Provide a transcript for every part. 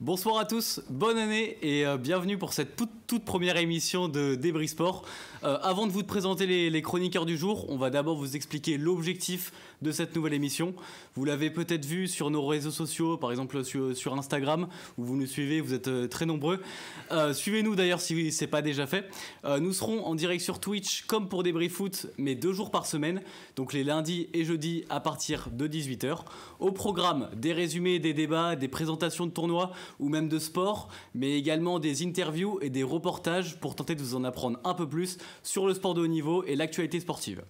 Bonsoir à tous, bonne année et bienvenue pour cette toute première émission de Débris Sport. Avant de vous présenter les chroniqueurs du jour, on va d'abord vous expliquer l'objectif de cette nouvelle émission. Vous l'avez peut-être vu sur nos réseaux sociaux, par exemple sur Instagram, où vous nous suivez, vous êtes très nombreux. Suivez-nous d'ailleurs si ce n'est pas déjà fait. Nous serons en direct sur Twitch comme pour Débris Foot, mais 2 jours par semaine, donc les lundis et jeudis à partir de 18h. Au programme, des résumés, des débats, des présentations de tournois, ou même de sport, mais également des interviews et des reportages pour tenter de vous en apprendre un peu plus sur le sport de haut niveau et l'actualité sportive.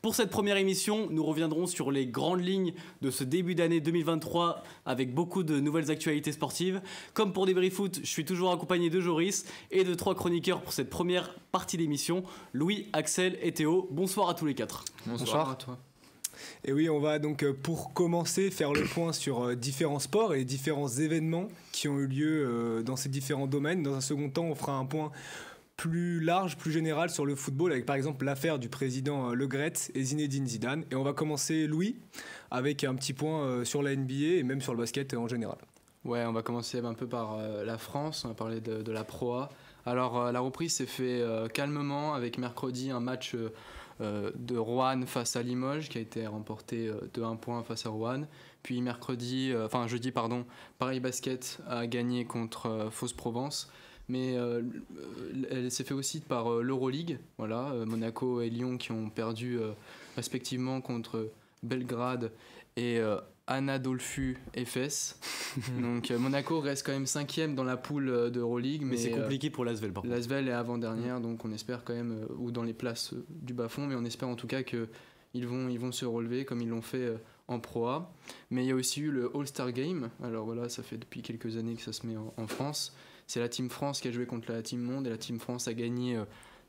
Pour cette première émission, nous reviendrons sur les grandes lignes de ce début d'année 2023 avec beaucoup de nouvelles actualités sportives. Comme pour Débris Foot, je suis toujours accompagné de Joris et de 3 chroniqueurs pour cette première partie d'émission, Louis, Axel et Théo. Bonsoir à tous les 4. Bonsoir à toi. Et oui, on va donc pour commencer faire le point sur différents sports et différents événements qui ont eu lieu dans ces différents domaines. Dans un second temps, on fera un point plus large, plus général sur le football avec par exemple l'affaire du président Le Graët et Zinedine Zidane. Et on va commencer, Louis, avec un petit point sur la NBA et même sur le basket en général. Ouais, on va commencer un peu par la France, on va parler de la Pro A. Alors la reprise s'est fait calmement avec mercredi un match de Roanne face à Limoges qui a été remporté de 1 point face à Roanne. Puis jeudi, Paris Basket a gagné contre Fos-Provence. Mais elle s'est fait aussi par l'Euroleague. Voilà, Monaco et Lyon qui ont perdu respectivement contre Belgrade et Anadolu Efes. Donc Monaco reste quand même 5e dans la poule d'Euroleague. Mais c'est compliqué pour l'Asvel par contre. L'Asvel est avant-dernière, donc on espère quand même, ou dans les places du bas-fond, mais on espère en tout cas qu'ils vont se relever comme ils l'ont fait en Pro A. Mais il y a aussi eu le All-Star Game. Alors voilà, ça fait depuis quelques années que ça se met en France. C'est la Team France qui a joué contre la Team Monde et la Team France a gagné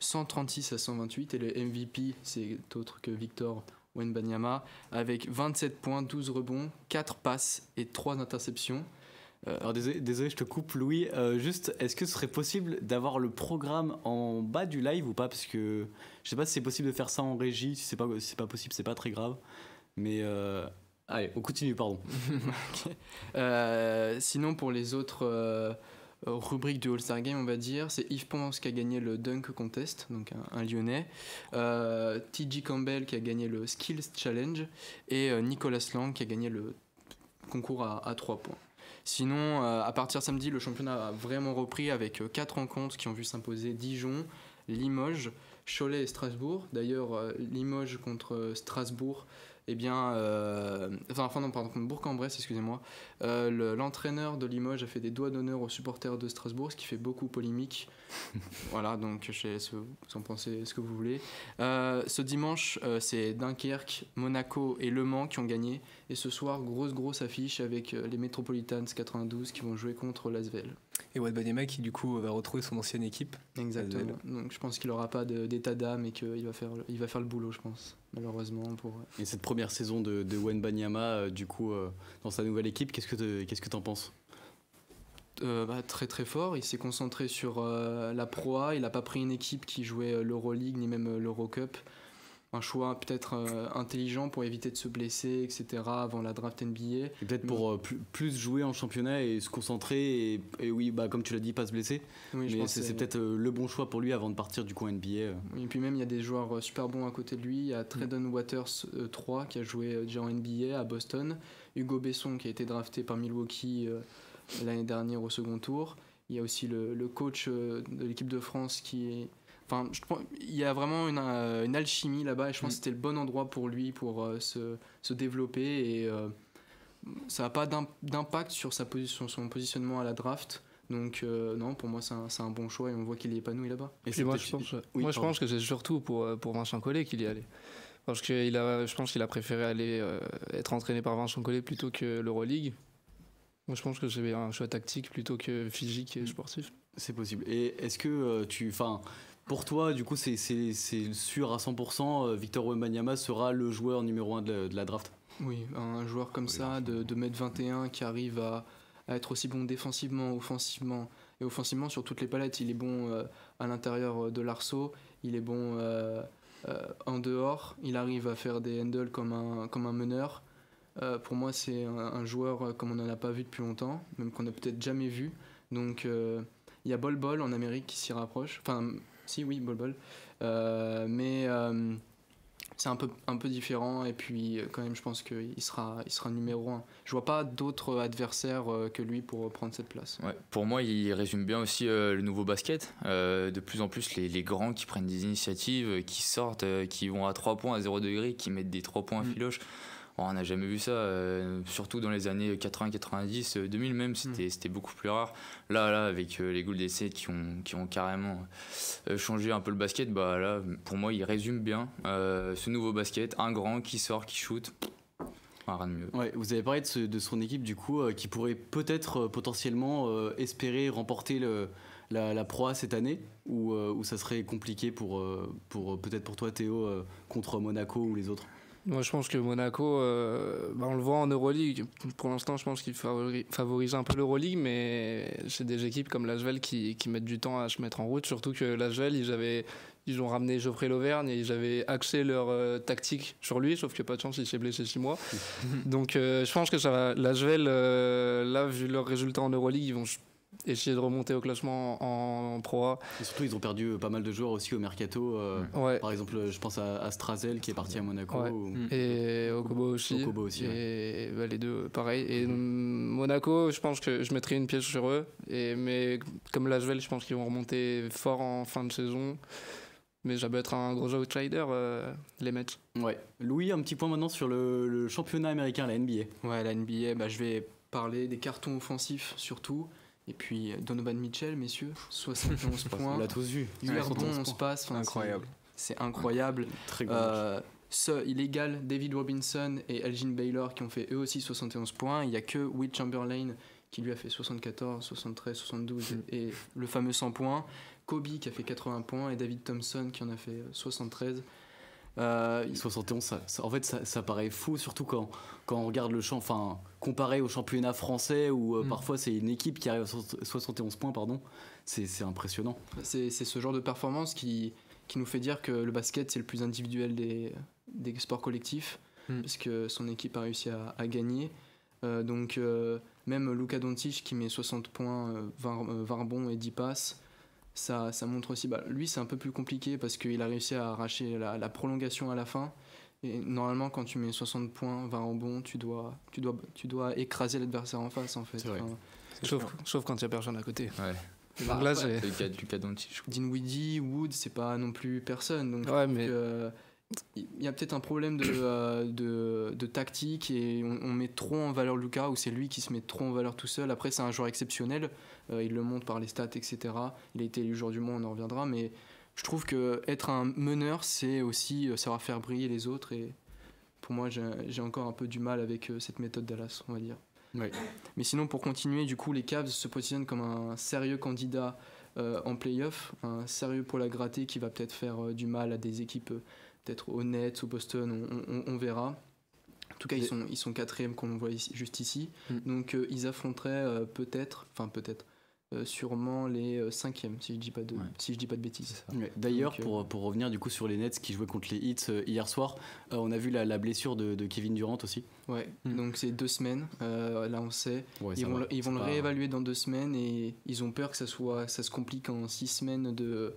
136 à 128 et le MVP c'est autre que Victor Wembanyama avec 27 points, 12 rebonds, 4 passes et 3 interceptions. Alors désolé, je te coupe Louis, juste est-ce que ce serait possible d'avoir le programme en bas du live ou pas, parce que je sais pas si c'est possible de faire ça en régie, si c'est pas possible c'est pas très grave, mais allez on continue pardon. Okay. Sinon pour les autres rubrique du All-Star Game on va dire, c'est Yves Ponce qui a gagné le Dunk Contest, donc un Lyonnais, TJ Campbell qui a gagné le Skills Challenge et Nicolas Lang qui a gagné le concours à 3 points. Sinon à partir samedi le championnat a vraiment repris avec 4 rencontres qui ont vu s'imposer Dijon, Limoges, Cholet et Strasbourg. D'ailleurs Limoges contre Strasbourg, contre Bourg-en-Bresse, excusez-moi. L'entraîneur de Limoges a fait des doigts d'honneur aux supporters de Strasbourg, ce qui fait beaucoup polémique. Voilà, donc je sais vous en pensez ce que vous voulez. Ce dimanche, c'est Dunkerque, Monaco et Le Mans qui ont gagné. Et ce soir, grosse affiche avec les Metropolitans 92 qui vont jouer contre l'Asvel. Et Wembanyama qui du coup va retrouver son ancienne équipe. Exactement. Donc je pense qu'il n'aura pas d'état d'âme et qu'il va faire le boulot, je pense, malheureusement. Et cette première saison de Wembanyama, du coup, dans sa nouvelle équipe, qu'est-ce que t'en penses ? Très très fort, il s'est concentré sur la Pro A, il n'a pas pris une équipe qui jouait l'Euroleague ni même l'Eurocup. Un choix peut-être intelligent pour éviter de se blesser, etc. avant la draft NBA. Et peut-être pour plus jouer en championnat et se concentrer et oui, comme tu l'as dit, pas se blesser. Oui, mais c'est peut-être le bon choix pour lui avant de partir du coup NBA. Et puis même il y a des joueurs super bons à côté de lui. Il y a Trendon Waters 3 qui a joué déjà en NBA à Boston. Hugo Besson qui a été drafté par Milwaukee l'année dernière au second tour. Il y a aussi le coach de l'équipe de France qui est... il y a vraiment une alchimie là-bas et je pense que c'était le bon endroit pour lui pour se développer et ça n'a pas d'impact sur son positionnement à la draft. Donc non, pour moi c'est un bon choix et on voit qu'il est épanoui là-bas. Et moi je pense que c'est surtout pour Vincent Collet qu'il y est allé. Parce que je pense qu'il a préféré aller être entraîné par Vincent Collet plutôt que l'Euroleague. Moi je pense que c'est un choix tactique plutôt que physique et sportif. C'est possible. Et est-ce que pour toi, du coup, c'est sûr à 100%, Victor Wembanyama sera le joueur numéro 1 de la draft ? Oui, un joueur comme ça, de 2m21, qui arrive à être aussi bon défensivement, offensivement, et offensivement sur toutes les palettes. Il est bon à l'intérieur de l'arceau, il est bon en dehors, il arrive à faire des handles comme un meneur. Pour moi, c'est un joueur comme on n'en a pas vu depuis longtemps, même qu'on n'a peut-être jamais vu. Donc, il y a Bol Bol en Amérique qui s'y rapproche. Enfin, si, oui, Bol Bol. Mais c'est un peu différent. Et puis, quand même, je pense qu'il sera numéro 1. Je vois pas d'autres adversaires que lui pour prendre cette place. Ouais, pour moi, il résume bien aussi le nouveau basket. De plus en plus, les grands qui prennent des initiatives, qui sortent, qui vont à 3 points, à 0 degré, qui mettent des 3 points à filoche. On n'a jamais vu ça, surtout dans les années 80, 90, 2000 même, c'était beaucoup plus rare. Là avec les Golden State qui ont carrément changé un peu le basket, bah là, pour moi, il résume bien ce nouveau basket. Un grand qui sort, qui shoot, rien de mieux. Ouais, vous avez parlé de son équipe, du coup, qui pourrait peut-être potentiellement espérer remporter la Pro A cette année, ou ça serait compliqué peut-être pour toi, Théo, contre Monaco ou les autres. Moi, je pense que Monaco, on le voit en Euroleague. Pour l'instant, je pense qu'il favorise un peu l'Euroleague, mais c'est des équipes comme l'Asvel qui mettent du temps à se mettre en route. Surtout que l'Asvel, ils ont ramené Geoffrey Lauvergne et ils avaient axé leur tactique sur lui, sauf que pas de chance, il s'est blessé 6 mois. Donc, je pense que ça va. L'Asvel, là, vu leurs résultats en Euroleague, ils vont essayer de remonter au classement en Pro A. Et surtout, ils ont perdu pas mal de joueurs aussi au mercato. Ouais. Par exemple, je pense à Strazel qui est parti à Monaco. Ouais. Et Okobo aussi. Et les deux, pareil. Et Monaco, je pense que je mettrais une pièce sur eux. Mais comme l'Asvel, je pense qu'ils vont remonter fort en fin de saison. Mais ça peut être un gros outsider, les Mets. Ouais. Louis, un petit point maintenant sur le championnat américain, la NBA. Ouais, la NBA, je vais parler des cartons offensifs surtout. Et puis Donovan Mitchell, messieurs, 71 points. On l'a tous vu. 8 rebonds, 11 passes. Incroyable. C'est incroyable. Très grand. Il égale David Robinson et Elgin Baylor qui ont fait eux aussi 71 points. Il n'y a que Will Chamberlain qui lui a fait 74, 73, 72 et le fameux 100 points. Kobe qui a fait 80 points et David Thompson qui en a fait 73. 71, en fait, ça paraît fou, surtout quand on regarde le champ, enfin, comparé au championnat français où parfois c'est une équipe qui arrive à 71 points, c'est impressionnant. C'est ce genre de performance qui nous fait dire que le basket c'est le plus individuel des sports collectifs, parce que son équipe a réussi à gagner. Même Luka Doncic qui met 60 points, 20 rebonds et 10 passes. Ça montre aussi, lui c'est un peu plus compliqué parce qu'il a réussi à arracher la prolongation à la fin. Et normalement quand tu mets 60 points, 20 rebonds, tu dois écraser l'adversaire en face en fait. Sauf quand il n'y a personne à côté. Ouais. Donc là, c'est Luka Doncic. Dinwiddie, Wood, c'est pas non plus personne. Donc il y a peut-être un problème de tactique et on met trop en valeur Luka, ou c'est lui qui se met trop en valeur tout seul. Après c'est un joueur exceptionnel, il le montre par les stats, etc. Il a été élu joueur du mois, on en reviendra, mais je trouve que être un meneur c'est aussi savoir faire briller les autres, et pour moi j'ai encore un peu du mal avec cette méthode Dallas, on va dire. Ouais. Mais sinon, pour continuer, du coup les Cavs se positionnent comme un sérieux candidat en play-off, un sérieux pour la gratter qui va peut-être faire du mal à des équipes peut-être aux Nets ou Boston, on verra. En tout cas, ils sont quatrième, comme on voit juste ici. Donc, ils affronteraient sûrement les cinquièmes, si je dis pas de bêtises. Ouais. D'ailleurs, pour revenir du coup sur les Nets qui jouaient contre les Heat hier soir, on a vu la blessure de Kevin Durant aussi. Ouais, donc c'est 2 semaines, là on sait. Ouais, ils vont le réévaluer dans 2 semaines et ils ont peur que ça se complique en 6 semaines de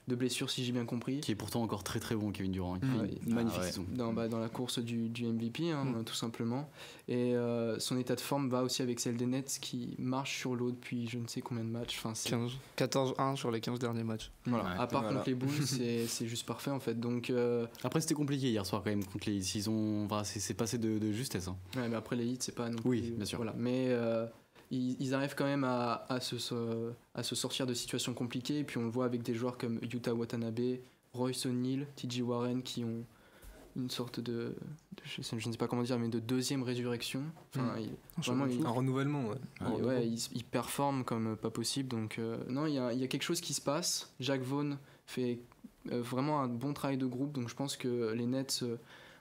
blessure, si j'ai bien compris. Qui est pourtant encore très très bon, Kevin Durant. Il fait une magnifique saison. Dans la course du MVP, tout simplement. Et son état de forme va aussi avec celle des Nets qui marche sur l'eau depuis je ne sais combien de matchs. 14-1 sur les 15 derniers matchs. Voilà. Ouais. À part contre les Bulls, c'est juste parfait en fait. Donc, après, c'était compliqué hier soir quand même contre les Heat. C'est passé de justesse. Hein. Ouais, mais après les Heat, c'est pas non plus. Oui, bien sûr. Voilà. Mais ils arrivent quand même à se sortir de situations compliquées. Et puis on le voit avec des joueurs comme Yuta Watanabe, Royce O'Neal, TJ Warren qui ont une sorte de je ne sais pas comment dire, mais de deuxième résurrection. Enfin, un renouvellement. Ils performent comme pas possible. Donc non, il y a quelque chose qui se passe. Jacques Vaughn fait vraiment un bon travail de groupe. Donc je pense que les Nets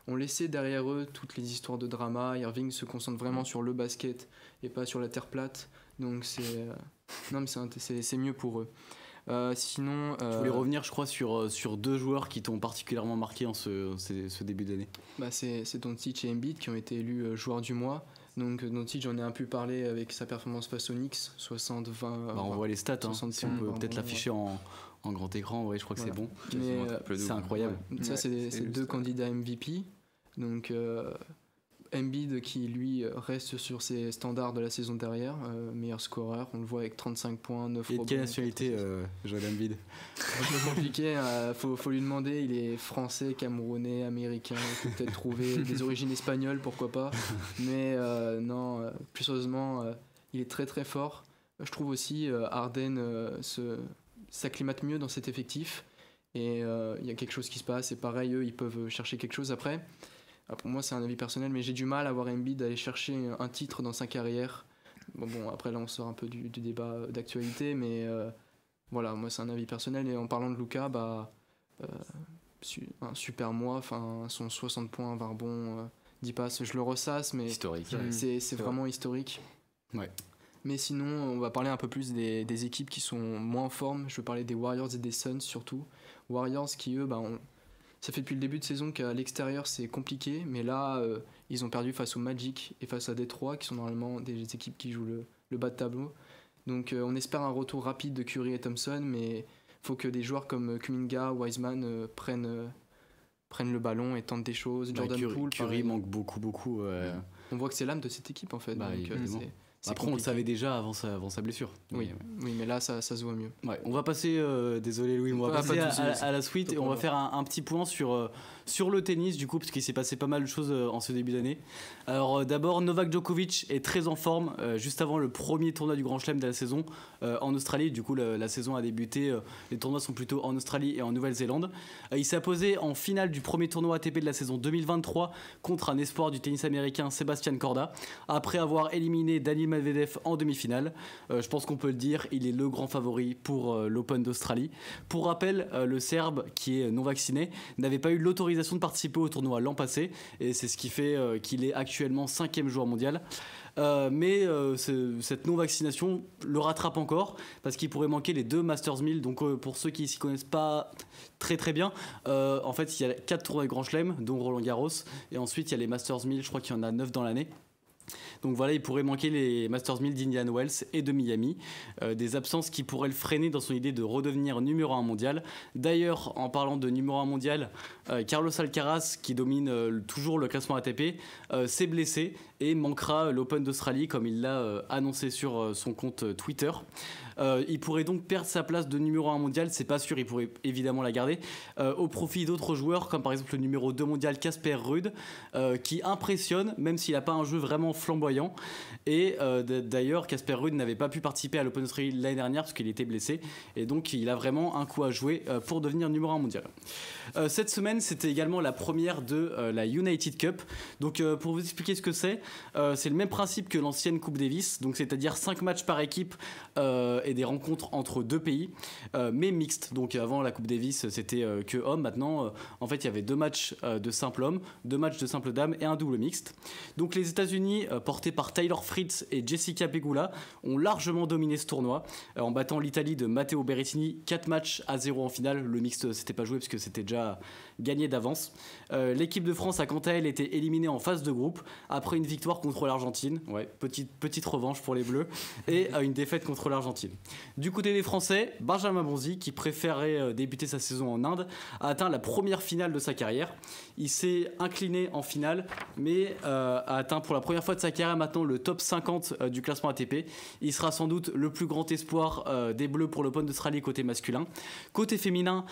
ont laissé derrière eux toutes les histoires de drama. Irving se concentre vraiment sur le basket et pas sur la terre plate. Donc c'est mieux pour eux. Sinon, Je voulais revenir, je crois, sur 2 joueurs qui t'ont particulièrement marqué en ce début d'année. c'est Doncic et Embiid qui ont été élus joueurs du mois. Donc Doncic, j'en ai un peu parlé avec sa performance face aux Knicks, 60-20. On voit les stats, hein, 60 si on peut points, peut-être pardon, l'afficher en grand écran, ouais, je crois que c'est bon. Mais C'est incroyable. ça, c'est juste, 2 candidats MVP. Donc Embiid qui lui reste sur ses standards de la saison derrière, meilleur scoreur, on le voit avec 35 points, 9 Et de rebonds. quelle nationalité, Joel Embiid? C'est un peu compliqué, faut lui demander, il est français, camerounais, américain, il peut peut-être trouver des origines espagnoles, pourquoi pas. Mais non, plus sérieusement, il est très très fort. Je trouve aussi Harden s'acclimate mieux dans cet effectif. Et il y a quelque chose qui se passe, et pareil, eux, ils peuvent chercher quelque chose après. Pour moi, c'est un avis personnel, mais j'ai du mal à voir Embiid aller chercher un titre dans sa carrière. Bon, après, là, on sort un peu du débat d'actualité, mais voilà, moi, c'est un avis personnel. Et en parlant de Luka, un super mois, son 60 points, 20 rebonds, 10 passes, je le ressasse, mais Historique. c'est vraiment historique. Ouais. Mais sinon, on va parler un peu plus des équipes qui sont moins en forme. Je veux parler des Warriors et des Suns surtout. Warriors qui, eux, ça fait depuis le début de saison qu'à l'extérieur c'est compliqué, mais là ils ont perdu face au Magic et face à Détroit qui sont normalement des équipes qui jouent le bas de tableau. Donc on espère un retour rapide de Curry et Thompson, mais il faut que des joueurs comme Kuminga, Wiseman prennent le ballon et tentent des choses. Jordan Poole, Curry manque beaucoup. on voit que c'est l'âme de cette équipe en fait. Donc, évidemment. c'est Après, on le compliqué. savait déjà avant sa blessure. Oui, mais là ça se voit mieux. Ouais, on va passer, désolé Louis, on va Ah, passer pas de souci, à la suite et on va faire un petit point sur le tennis du coup, parce qu'il s'est passé pas mal de choses en ce début d'année. Alors d'abord, Novak Djokovic est très en forme, juste avant le premier tournoi du Grand Chelem de la saison en Australie. Du coup, la saison a débuté, les tournois sont plutôt en Australie et en Nouvelle-Zélande. Il s'est imposé en finale du premier tournoi ATP de la saison 2023 contre un espoir du tennis américain, Sébastien Corda, après avoir éliminé Daniil Medvedev en demi-finale. Je pense qu'on peut le dire, il est le grand favori pour l'Open d'Australie. Pour rappel, le Serbe, qui est non vacciné, n'avait pas eu l'autorisation de participer au tournoi l'an passé, et c'est ce qui fait qu'il est actuellement 5e joueur mondial. Mais cette non-vaccination le rattrape encore, parce qu'il pourrait manquer les 2 Masters 1000. Donc pour ceux qui s'y connaissent pas très très bien, en fait il y a 4 tournois de Grand Chelem, dont Roland Garros, et ensuite il y a les Masters 1000, je crois qu'il y en a 9 dans l'année. Donc voilà, il pourrait manquer les Masters 1000 d'Indian Wells et de Miami, des absences qui pourraient le freiner dans son idée de redevenir numéro 1 mondial. D'ailleurs, en parlant de numéro 1 mondial, Carlos Alcaraz, qui domine toujours le classement ATP, s'est blessé et manquera l'Open d'Australie, comme il l'a annoncé sur son compte Twitter. Il pourrait donc perdre sa place de numéro 1 mondial, c'est pas sûr, il pourrait évidemment la garder, au profit d'autres joueurs, comme par exemple le numéro 2 mondial Casper Ruud, qui impressionne, même s'il n'a pas un jeu vraiment flamboyant. Et d'ailleurs, Casper Ruud n'avait pas pu participer à l'Open d'Australie l'année dernière parce qu'il était blessé, et donc il a vraiment un coup à jouer pour devenir numéro 1 mondial. Cette semaine, c'était également la première de la United Cup. Donc pour vous expliquer ce que c'est le même principe que l'ancienne Coupe Davis, donc c'est-à-dire 5 matchs par équipe et des rencontres entre 2 pays, mais mixtes. Donc avant la Coupe Davis, c'était que hommes. Maintenant, en fait, il y avait 2 matchs de simple homme, 2 matchs de simple dame et un double mixte. Donc les États-Unis, portés par Tyler Fritz et Jessica Pegula, ont largement dominé ce tournoi en battant l'Italie de Matteo Berrettini 4-0 en finale. Le mixte s'était pas joué parce que c'était déjà gagné d'avance. L'équipe de France a quant à elle été éliminée en phase de groupe après une victoire contre l'Argentine. Ouais, petite revanche pour les Bleus, et une défaite contre l'Argentine. Du côté des Français, Benjamin Bonzi, qui préférait débuter sa saison en Inde, a atteint la première finale de sa carrière. Il s'est incliné en finale, mais a atteint pour la première fois de sa carrière maintenant le top 50 du classement ATP. Il sera sans doute le plus grand espoir des Bleus pour l'Open d'Australie côté masculin. Côté féminin,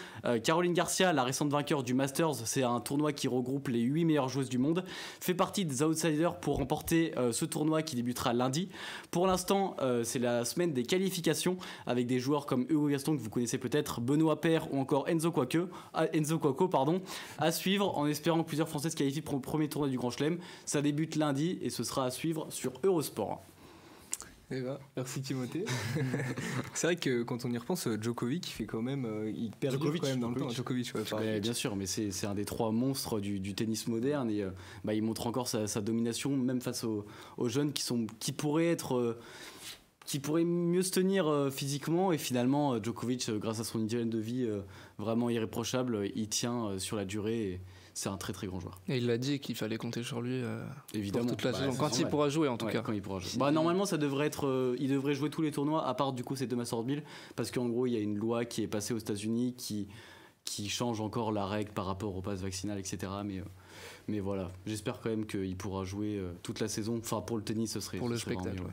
Caroline Garcia, la récente vainqueur du Masters, c'est un tournoi qui regroupe les 8 meilleures joueuses du monde, fait partie des outsiders pour remporter ce tournoi qui débutera lundi. Pour l'instant, c'est la semaine des qualifications avec des joueurs comme Hugo Gaston, que vous connaissez peut-être, Benoît Paire ou encore Enzo Couaco, à suivre, en espérant que plusieurs Français se qualifient pour le premier tournoi du Grand Chelem. Ça débute lundi et ce sera à suivre sur Eurosport. Eh ben, merci Timothée. C'est vrai que quand on y repense, Djokovic, il fait quand même, il perd quand même dans le temps. Djokovic, ouais, mais bien sûr, mais c'est un des 3 monstres du tennis moderne, et il montre encore sa domination, même face aux jeunes qui pourraient être qui pourrait mieux se tenir physiquement, et finalement Djokovic, grâce à son hygiène de vie vraiment irréprochable, il tient sur la durée, et c'est un très très grand joueur. Et il l'a dit qu'il fallait compter sur lui évidemment pour toute la saison, quand il pourra jouer en tout cas. Quand il pourra jouer. Normalement ça devrait être, il devrait jouer tous les tournois, à part du coup ces deux Masters 1000, parce qu'en gros il y a une loi qui est passée aux États-Unis qui change encore la règle par rapport au pass vaccinal, etc. Mais voilà, j'espère quand même qu'il pourra jouer toute la saison. Enfin, pour le tennis, ce serait... Pour le spectacle,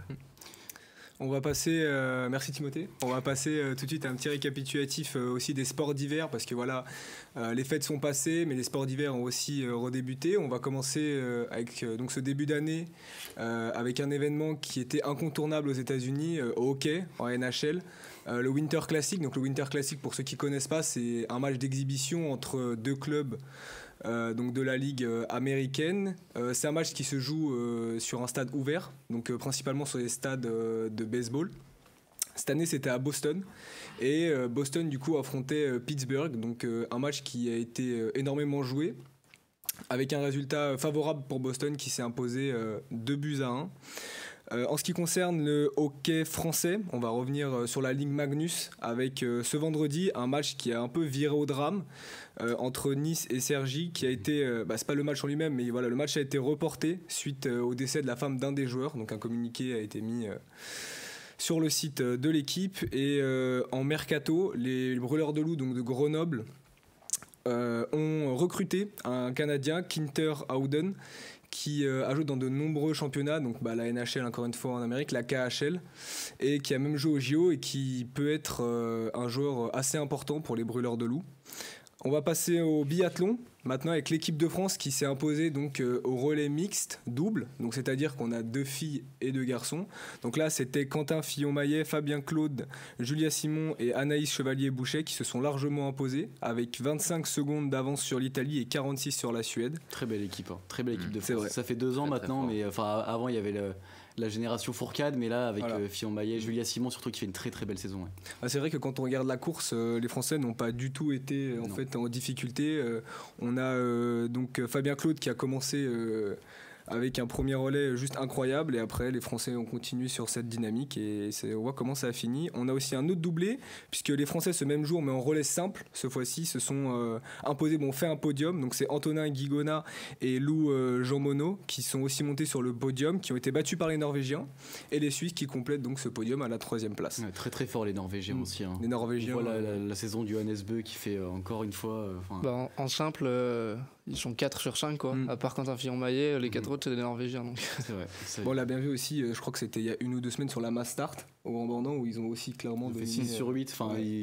On va passer, merci Timothée, on va passer tout de suite à un petit récapitulatif aussi des sports d'hiver, parce que voilà, les fêtes sont passées, mais les sports d'hiver ont aussi redébuté. On va commencer avec donc ce début d'année avec un événement qui était incontournable aux États-Unis, au hockey, en NHL. Le Winter Classic. Donc le Winter Classic, pour ceux qui ne connaissent pas, c'est un match d'exhibition entre deux clubs donc de la ligue américaine. C'est un match qui se joue sur un stade ouvert, donc principalement sur les stades de baseball. Cette année, c'était à Boston, et Boston du coup affrontait Pittsburgh, donc un match qui a été énormément joué, avec un résultat favorable pour Boston qui s'est imposé 2-1. En ce qui concerne le hockey français, on va revenir sur la Ligue Magnus avec ce vendredi un match qui a un peu viré au drame entre Nice et Cergy, qui a été, c'est pas le match en lui-même, mais voilà, le match a été reporté suite au décès de la femme d'un des joueurs, donc un communiqué a été mis sur le site de l'équipe. Et en mercato, les Brûleurs de Loup, donc de Grenoble, ont recruté un Canadien, Kinter Howden, qui a joué dans de nombreux championnats, donc la NHL encore une fois en Amérique, la KHL, et qui a même joué au JO et qui peut être un joueur assez important pour les Brûleurs de Loup. On va passer au biathlon maintenant avec l'équipe de France qui s'est imposée donc au relais mixte double, donc c'est-à-dire qu'on a 2 filles et 2 garçons. Donc là c'était Quentin Fillon-Maillet, Fabien Claude, Julia Simon et Anaïs Chevalier-Boucher qui se sont largement imposés avec 25 secondes d'avance sur l'Italie et 46 sur la Suède. Très belle équipe, très belle équipe de France. Vrai. Ça fait 2 ans très, maintenant, très mais avant il y avait la génération Fourcade, mais là avec Fillon-Maillet, Julia Simon surtout, qui fait une très très belle saison. C'est vrai que quand on regarde la course, les Français n'ont pas du tout été en difficulté. On a donc Fabien Claude qui a commencé avec un premier relais juste incroyable, et après les Français ont continué sur cette dynamique, et on voit comment ça a fini. On a aussi un autre doublé, puisque les Français ce même jour, mais en relais simple ce fois-ci, se sont imposés, fait un podium. Donc c'est Antonin Guigona et Lou Jean Monod qui sont aussi montés sur le podium, qui ont été battus par les Norvégiens, et les Suisses qui complètent donc ce podium à la 3e place. Très très fort les Norvégiens aussi. Les Norvégiens. On voit la saison du Johannes Bö qui fait encore une fois... en simple, ils sont 4 sur 5 quoi. À part Quentin Fillon-Maillet, les 4 autres c'est des Norvégiens. Donc. C'est vrai. On l'a bien vu aussi, je crois que c'était il y a 1 ou 2 semaines sur la Mass Start au Grand Bornand, où ils ont aussi clairement fait 6 sur 8,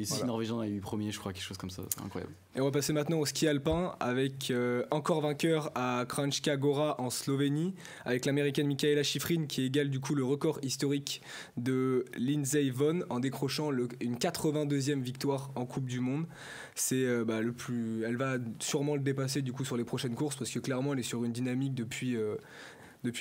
6 Norvégiens a eu premier, je crois, quelque chose comme ça, c'est incroyable. Et on va passer maintenant au ski alpin avec encore vainqueur à Kranjska Gora en Slovénie, avec l'américaine Michaela Schifrin qui égale du coup le record historique de Lindsey Vonn en décrochant une 82e victoire en Coupe du Monde. C'est elle va sûrement le dépasser du coup sur les prochaines courses, parce que clairement elle est sur une dynamique depuis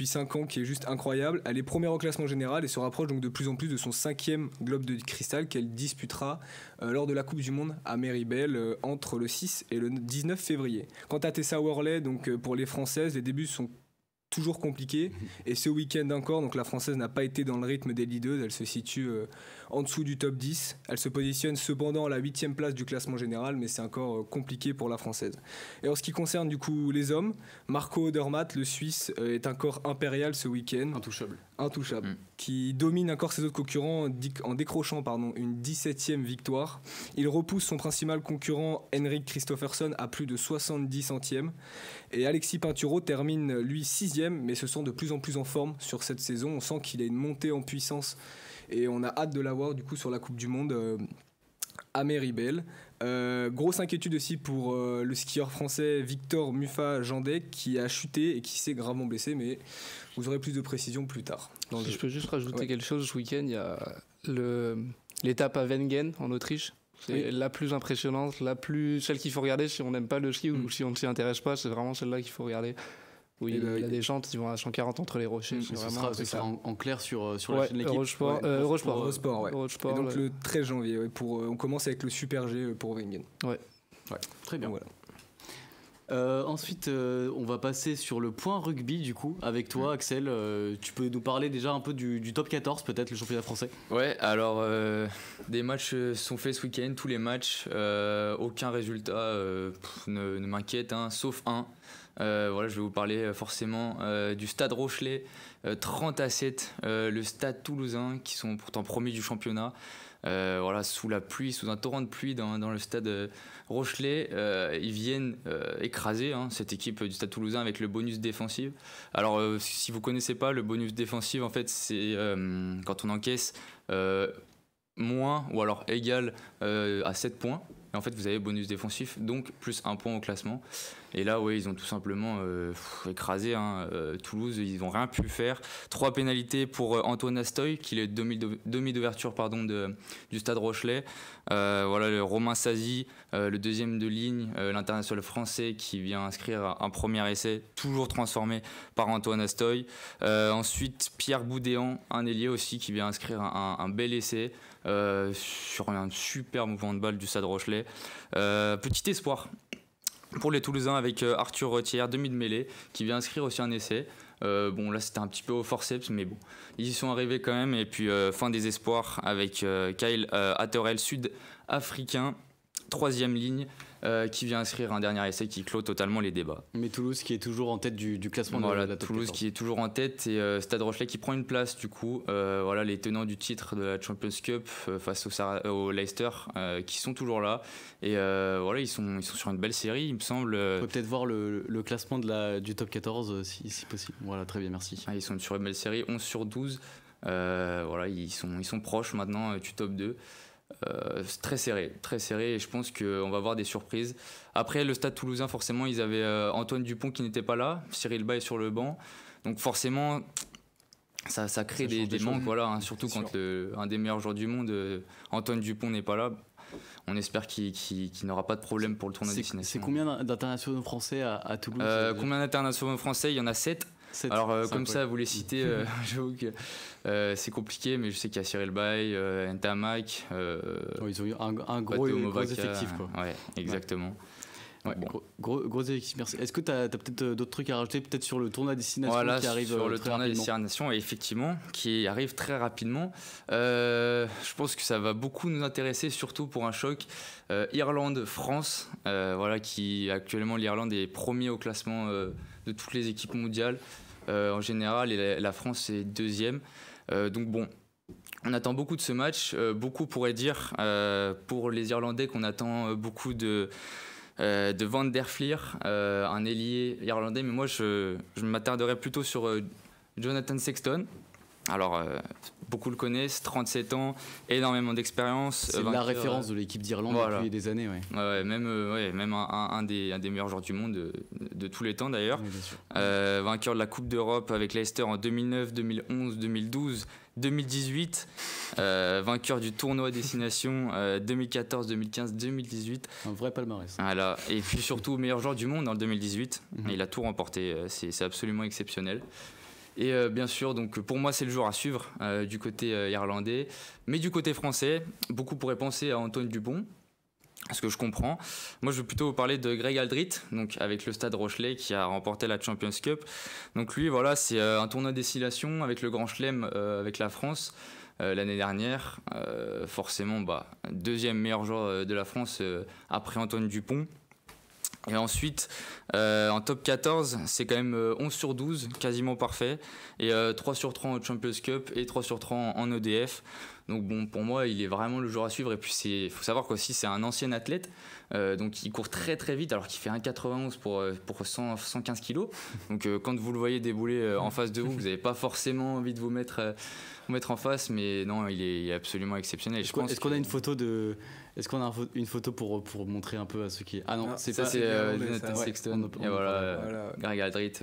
5 ans qui est juste incroyable. Elle est première au classement général et se rapproche donc de plus en plus de son 5e globe de cristal qu'elle disputera lors de la Coupe du Monde à Meribel entre le 6 et le 19 février. Quant à Tessa Worley, donc pour les Françaises, les débuts sont toujours compliqué, et ce week-end encore, donc la Française n'a pas été dans le rythme des leaders, elle se situe en dessous du top 10, elle se positionne cependant à la 8e place du classement général, mais c'est encore compliqué pour la Française. Et en ce qui concerne du coup les hommes, Marco Odermatt, le Suisse, est encore impérial ce week-end, intouchable, qui domine encore ses autres concurrents en décrochant une 17e victoire. Il repousse son principal concurrent Henrik Kristoffersson à plus de 70 centièmes, et Alexis Pinturo termine lui 6e, mais se sent de plus en plus en forme sur cette saison. On sent qu'il a une montée en puissance, et on a hâte de l'avoir du coup sur la Coupe du Monde à Meribel. Grosse inquiétude aussi pour le skieur français Victor Muffa-Jandek, qui a chuté et qui s'est gravement blessé, mais vous aurez plus de précisions plus tard. Si je peux juste rajouter quelque chose, ce week-end il y a l'étape à Wengen en Autriche. C'est la plus impressionnante, celle qu'il faut regarder si on n'aime pas le ski ou si on ne s'y intéresse pas. C'est vraiment celle-là qu'il faut regarder. Oui, il y a des gens qui vont à 140 entre les rochers. Ce sera en clair sur la chaîne de l'équipe. Eurosport. Et donc le 13 janvier, on commence avec le Super G pour Wengen. Ouais, très bien. Voilà. Ensuite, on va passer sur le point rugby du coup avec toi, Axel. Tu peux nous parler déjà un peu du top 14, peut-être le championnat français. Ouais, alors des matchs sont faits ce week-end, tous les matchs, aucun résultat ne m'inquiète, hein, sauf un. Voilà, je vais vous parler forcément du Stade Rochelet, 30-7, le Stade Toulousain qui sont pourtant premiers du championnat. Voilà, sous la pluie, sous un torrent de pluie dans le Stade Rochelet, ils viennent écraser cette équipe du Stade Toulousain avec le bonus défensif. Alors si vous connaissez pas le bonus défensif, en fait c'est quand on encaisse moins ou alors égal à 7 points. Et en fait, vous avez bonus défensif, donc plus 1 point au classement. Et là, ouais, ils ont tout simplement écrasé Toulouse. Ils n'ont rien pu faire. 3 pénalités pour Antoine Astoy, qui est demi d'ouverture du Stade Rochelet. Voilà, le Romain Sazi, le deuxième de ligne, l'international français qui vient inscrire un premier essai, toujours transformé par Antoine Astoy. Ensuite, Pierre Boudéan, un ailier aussi, qui vient inscrire un bel essai. Sur un super mouvement de balle du Stade Rochelet. Petit espoir pour les Toulousains avec Arthur Retière, demi de mêlée, qui vient inscrire aussi un essai. Bon, là c'était un petit peu au forceps, mais bon, ils y sont arrivés quand même. Et puis fin des espoirs avec Kyle Atterel, sud-africain, 3e ligne, qui vient inscrire un dernier essai qui clôt totalement les débats. Mais Toulouse qui est toujours en tête du classement voilà, de la top Toulouse 14. qui est toujours en tête et Stade Rochelet qui prend une place du coup. Voilà, les tenants du titre de la Champions Cup face au Leicester qui sont toujours là. Et voilà, ils sont sur une belle série, il me semble. On peut peut-être voir le classement du top 14 si possible. Voilà, très bien, merci. Ils sont sur une belle série, 11 sur 12. Voilà, ils sont proches maintenant du top 2. C'est très serré et je pense qu'on va avoir des surprises. Après le Stade Toulousain, forcément ils avaient Antoine Dupont qui n'était pas là, Cyril Bay sur le banc, donc forcément ça crée des manques, voilà, surtout quand un des meilleurs joueurs du monde, Antoine Dupont, n'est pas là. On espère qu'il n'aura pas de problème pour le tournoi destination. C'est combien d'internationaux français à Toulouse? Combien d'internationaux français? Il y en a 7. Alors comme ça vous les citez, j'avoue que c'est compliqué, mais je sais qu'il y a Cyril Bay, Ntamak, ils ont eu un gros effectif quoi. Ouais, exactement. Ouais, bon. Gros effectif, merci. Est-ce que tu as peut-être d'autres trucs à rajouter, peut-être sur le tournoi destination qui arrive sur le très tournoi rapidement. destination, effectivement, qui arrive très rapidement. Je pense que ça va beaucoup nous intéresser, surtout pour un choc Irlande-France. Voilà, qui actuellement l'Irlande est premier au classement de toutes les équipes mondiales en général, et la France est 2e. Donc bon, on attend beaucoup de ce match. Beaucoup pourraient dire pour les Irlandais qu'on attend beaucoup de Van der Fleer, un ailier irlandais, mais moi je m'attarderais plutôt sur Jonathan Sexton. Alors, beaucoup le connaissent, 37 ans, énormément d'expérience. C'est la référence de l'équipe d'Irlande depuis des années. Même un des meilleurs joueurs du monde de tous les temps d'ailleurs. Oui, vainqueur de la Coupe d'Europe avec Leicester en 2009, 2011, 2012, 2018. Vainqueur du tournoi destination 2014, 2015, 2018. Un vrai palmarès. Voilà. Et puis surtout meilleur joueur du monde en 2018. Il a tout remporté, c'est absolument exceptionnel. Et bien sûr, donc pour moi c'est le joueur à suivre du côté irlandais, mais du côté français, beaucoup pourraient penser à Antoine Dupont, ce que je comprends. Moi je vais plutôt vous parler de Greg Aldrit, donc avec le Stade Rochelet qui a remporté la Champions Cup. Donc lui, voilà, c'est un tournoi destination avec le Grand Chelem avec la France l'année dernière. Forcément, 2e meilleur joueur de la France après Antoine Dupont. Et ensuite, en top 14, c'est quand même 11 sur 12, quasiment parfait. Et 3 sur 3 en Champions Cup et 3 sur 3 en EDF. Donc bon, pour moi, il est vraiment le joueur à suivre. Et puis, il faut savoir qu'aussi, c'est un ancien athlète. Donc, il court très très vite, alors qu'il fait 1,91 pour 115 kilos. Donc, quand vous le voyez débouler en face de vous, vous n'avez pas forcément envie de vous mettre en face. Mais non, il est absolument exceptionnel. Est-ce qu'on a une photo de... Est-ce qu'on a une photo pour montrer un peu à ceux qui... Ah non, c'est pas... C'est Jonathan Sexton. Et voilà, Greg Aldrit,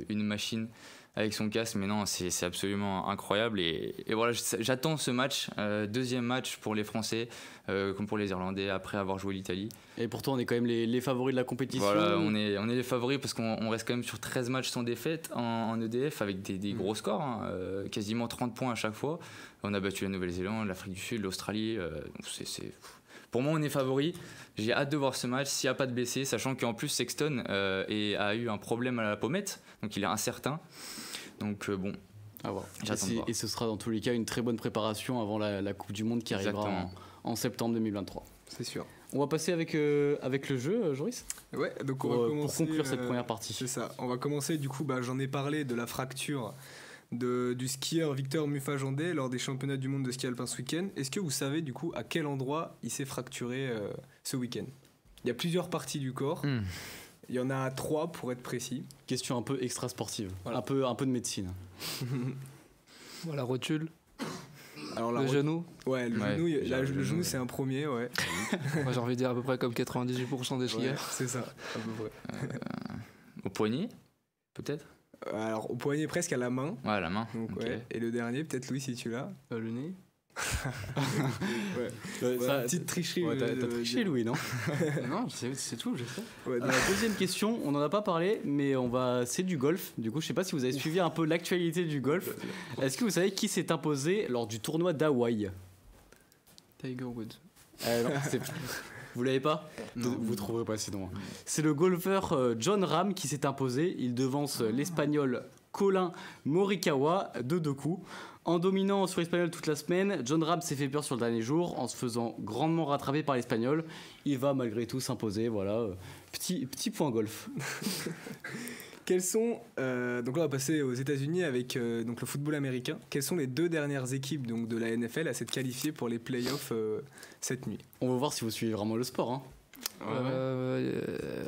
une machine avec son casque. Mais non, c'est absolument incroyable. Et voilà, j'attends ce match, 2e match pour les Français, comme pour les Irlandais, après avoir joué l'Italie. Et pourtant, on est quand même les favoris de la compétition. Voilà, on est les favoris parce qu'on reste quand même sur 13 matchs sans défaite en EDF, avec des gros scores, quasiment 30 points à chaque fois. On a battu la Nouvelle-Zélande, l'Afrique du Sud, l'Australie. pour moi, on est favori. J'ai hâte de voir ce match s'il n'y a pas de blessés, sachant qu'en plus Sexton a eu un problème à la pommette, donc il est incertain. Donc bon, à voir. J'attends de voir. Et ce sera dans tous les cas une très bonne préparation avant la Coupe du Monde qui arrivera en septembre 2023. C'est sûr. On va passer avec le jeu, Joris. Ouais, donc on va commencer, pour conclure cette première partie. C'est ça. On va commencer, du coup, j'en ai parlé de la fracture du skieur Victor Mufajandé lors des championnats du monde de ski alpin ce week-end. Est-ce que vous savez, du coup, à quel endroit il s'est fracturé ce week-end ? Il y a plusieurs parties du corps. Il y en a 3 pour être précis. Question un peu extra sportive, voilà. un peu de médecine. La rotule. Alors, le genou. Ouais, le genou c'est un premier, ouais. Moi j'ai envie de dire à peu près comme 98% des skieurs. Ouais, c'est ça, à peu près. Au poignet, peut-être. Alors au poignet, presque à la main. Ouais, à la main. Donc, okay. Ouais. Et le dernier, peut-être Louis si tu l'as. Le nez. Petite tricherie. Ouais, t'as triché Louis, non? Non, c'est tout, je sais. Ouais, la deuxième question, on n'en a pas parlé, mais c'est du golf. Du coup, je sais pas si vous avez suivi un peu l'actualité du golf. Est-ce que vous savez qui s'est imposé lors du tournoi d'Hawaï? Tiger Woods. Non, vous l'avez pas? Non. Vous trouverez pas sinon. C'est le golfeur Jon Rahm qui s'est imposé. Il devance l'Espagnol Collin Morikawa de 2 coups. En dominant sur l'Espagnol toute la semaine, Jon Rahm s'est fait peur sur le dernier jour en se faisant grandement rattraper par l'Espagnol. Il va malgré tout s'imposer. Voilà, petit point golf. Quels sont donc là on va passer aux États-Unis avec donc le football américain. Quelles sont les 2 dernières équipes donc de la NFL à s'être qualifiées pour les playoffs cette nuit? On va voir si vous suivez vraiment le sport. Hein.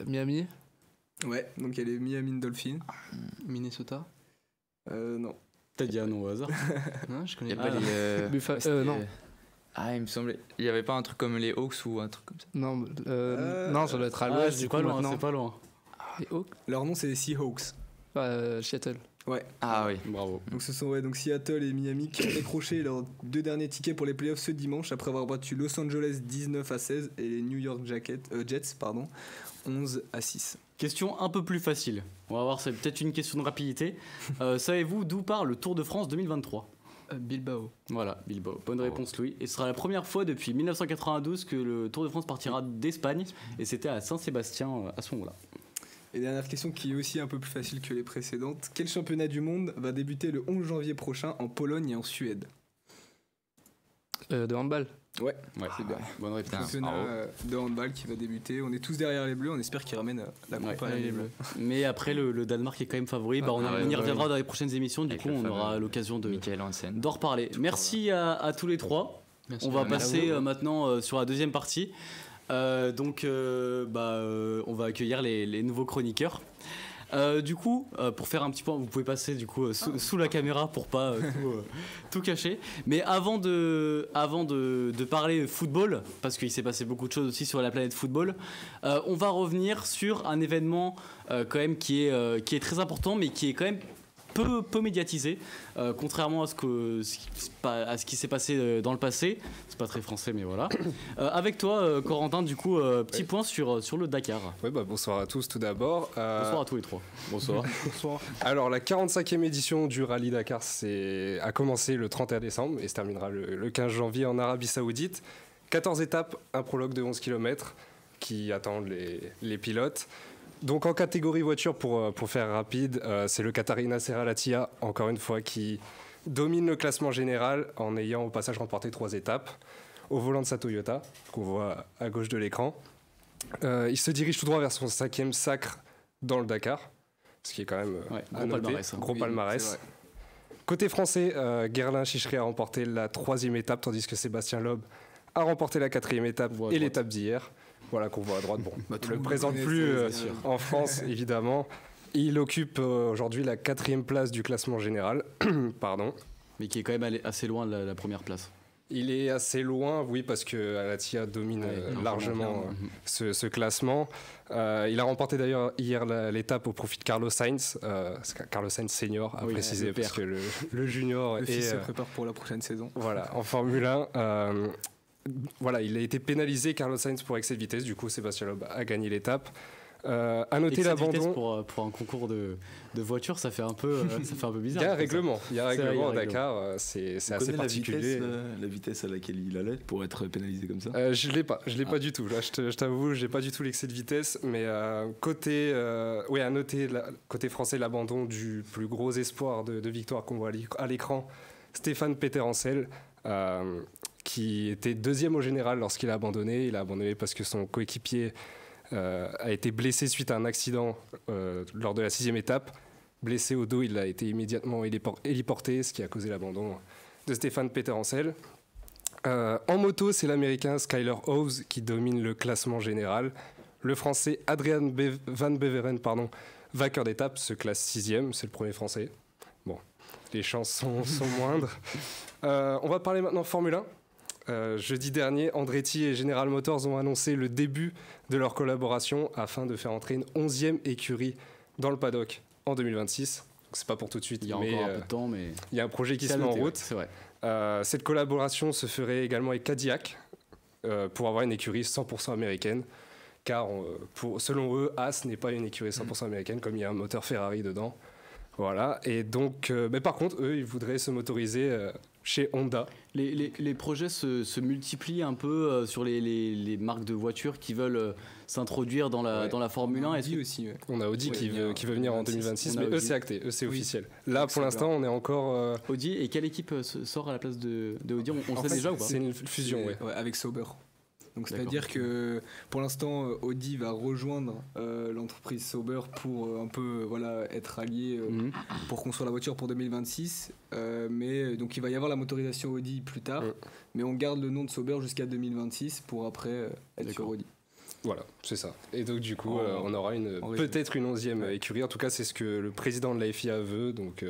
Miami. Ouais, donc il y a les Miami Dolphins. Minnesota. Non. T'as dit un nom au hasard? Non, je connais pas. Non. Ah, il me semblait. Il y avait pas un truc comme les Hawks ou un truc comme ça? Non, non, ça doit être à l'ouest. C'est pas loin, c'est pas loin. Leur nom c'est les Seahawks. Seattle. Ouais. Ah oui, bravo. Donc ce sont donc Seattle et Miami qui ont décroché leurs 2 derniers tickets pour les playoffs ce dimanche après avoir battu Los Angeles 19-16 et les New York Jets 11-6. Question un peu plus facile. On va voir, c'est peut-être une question de rapidité. Savez-vous d'où part le Tour de France 2023? Bilbao. Voilà, Bilbao. Bonne réponse, Louis. Et ce sera la première fois depuis 1992 que le Tour de France partira d'Espagne. Et c'était à Saint-Sébastien à ce moment-là. Et dernière question qui est aussi un peu plus facile que les précédentes. Quel championnat du monde va débuter le 11 janvier prochain en Pologne et en Suède? De handball. Ouais, c'est bien. Bonne réponse. Championnat de handball qui va débuter. On est tous derrière les Bleus, on espère qu'ils ramènent la coupe à les Bleus. Mais après, le Danemark est quand même favori. On y reviendra dans les prochaines émissions. Du coup, on aura l'occasion d'en reparler. Merci à tous les 3. Merci. On va passer maintenant sur la deuxième partie. On va accueillir les nouveaux chroniqueurs. Du coup, pour faire un petit point, vous pouvez passer du coup sous la caméra pour pas tout cacher. Mais avant de parler football, parce qu'il s'est passé beaucoup de choses aussi sur la planète football, on va revenir sur un événement quand même qui est très important, mais qui est quand même peu médiatisé, contrairement à ce qui s'est passé dans le passé. C'est pas très français, mais voilà. Avec toi, Corentin, du coup, petit point sur le Dakar. Oui, bonsoir à tous tout d'abord. Bonsoir à tous les 3. Bonsoir. Bonsoir. Alors, la 45e édition du Rallye Dakar a commencé le 31 décembre et se terminera le 15 janvier en Arabie Saoudite. 14 étapes, un prologue de 11 km qui attendent les pilotes. Donc en catégorie voiture, pour faire rapide, c'est le Qatari Nasser Al Attiyah, encore une fois, qui domine le classement général en ayant au passage remporté 3 étapes au volant de sa Toyota, qu'on voit à gauche de l'écran. Il se dirige tout droit vers son 5e sacre dans le Dakar, ce qui est quand même gros palmarès. Côté français, Guerlain Chichery a remporté la 3e étape, tandis que Sébastien Loeb a remporté la 4e étape et l'étape d'hier. Voilà, qu'on voit à droite. Bon, on ne le présente plus en France, évidemment. Il occupe aujourd'hui la 4e place du classement général. Pardon. Mais qui est quand même assez loin de la première place. Il est assez loin, oui, parce que Al Attiyah domine largement ce classement. Il a remporté d'ailleurs hier l'étape au profit de Carlos Sainz. Carlos Sainz senior, à préciser, parce que le junior se prépare pour la prochaine saison. Voilà, en Formule 1. Voilà, il a été pénalisé, Carlos Sainz, pour excès de vitesse. Du coup, Sébastien Loeb a gagné l'étape. À noter Excès de vitesse l'abandon. pour un concours de voiture, ça fait un peu bizarre. Il y a un règlement. Il y a un C'est vrai, règlement il y a à un Dakar. C'est assez particulier. La vitesse à laquelle il allait pour être pénalisé comme ça. Je l'ai pas du tout. Là, je t'avoue, j'ai pas du tout l'excès de vitesse. Mais à noter côté français, l'abandon du plus gros espoir de victoire qu'on voit à l'écran, Stéphane Peterencel, qui était deuxième au général lorsqu'il a abandonné. Il a abandonné parce que son coéquipier a été blessé suite à un accident lors de la 6e étape. Blessé au dos, il a été immédiatement héliporté, ce qui a causé l'abandon de Stéphane Peterencel. En moto, c'est l'Américain Skyler Hoves qui domine le classement général. Le Français Adrian Van Beveren, vainqueur d'étape, se classe 6e, c'est le premier Français. Bon, les chances sont moindres. On va parler maintenant Formule 1. Jeudi dernier, Andretti et General Motors ont annoncé le début de leur collaboration afin de faire entrer une 11e écurie dans le paddock en 2026. Donc c'est pas pour tout de suite, Il y a encore un peu de temps, mais il y a un projet qui c'est se à met en noter, route. ouais, c'est vrai. Cette collaboration se ferait également avec Cadillac pour avoir une écurie 100% américaine. Car selon eux, Haas n'est pas une écurie 100% américaine, comme il y a un moteur Ferrari dedans. Voilà. Et donc, mais par contre, eux, ils voudraient se motoriser chez Honda. Les projets se multiplient un peu sur les marques de voitures qui veulent s'introduire dans la Formule 1. Audi aussi. Ouais. On a Audi qui veut venir en 2026, mais eux, c'est acté, eux, c'est officiel. Là, pour l'instant, on est encore. Audi, et quelle équipe sort à la place de Audi? On le sait déjà ou pas? C'est une fusion, ouais. Avec Sauber. Donc D'accord. c'est-à-dire que pour l'instant Audi va rejoindre l'entreprise Sauber pour un peu être allié pour construire la voiture pour 2026 mais donc il va y avoir la motorisation Audi plus tard mais on garde le nom de Sauber jusqu'à 2026 pour après être sur Audi. Voilà, c'est ça. Et donc du coup on aura peut-être une 11e écurie, en tout cas c'est ce que le président de la FIA veut, donc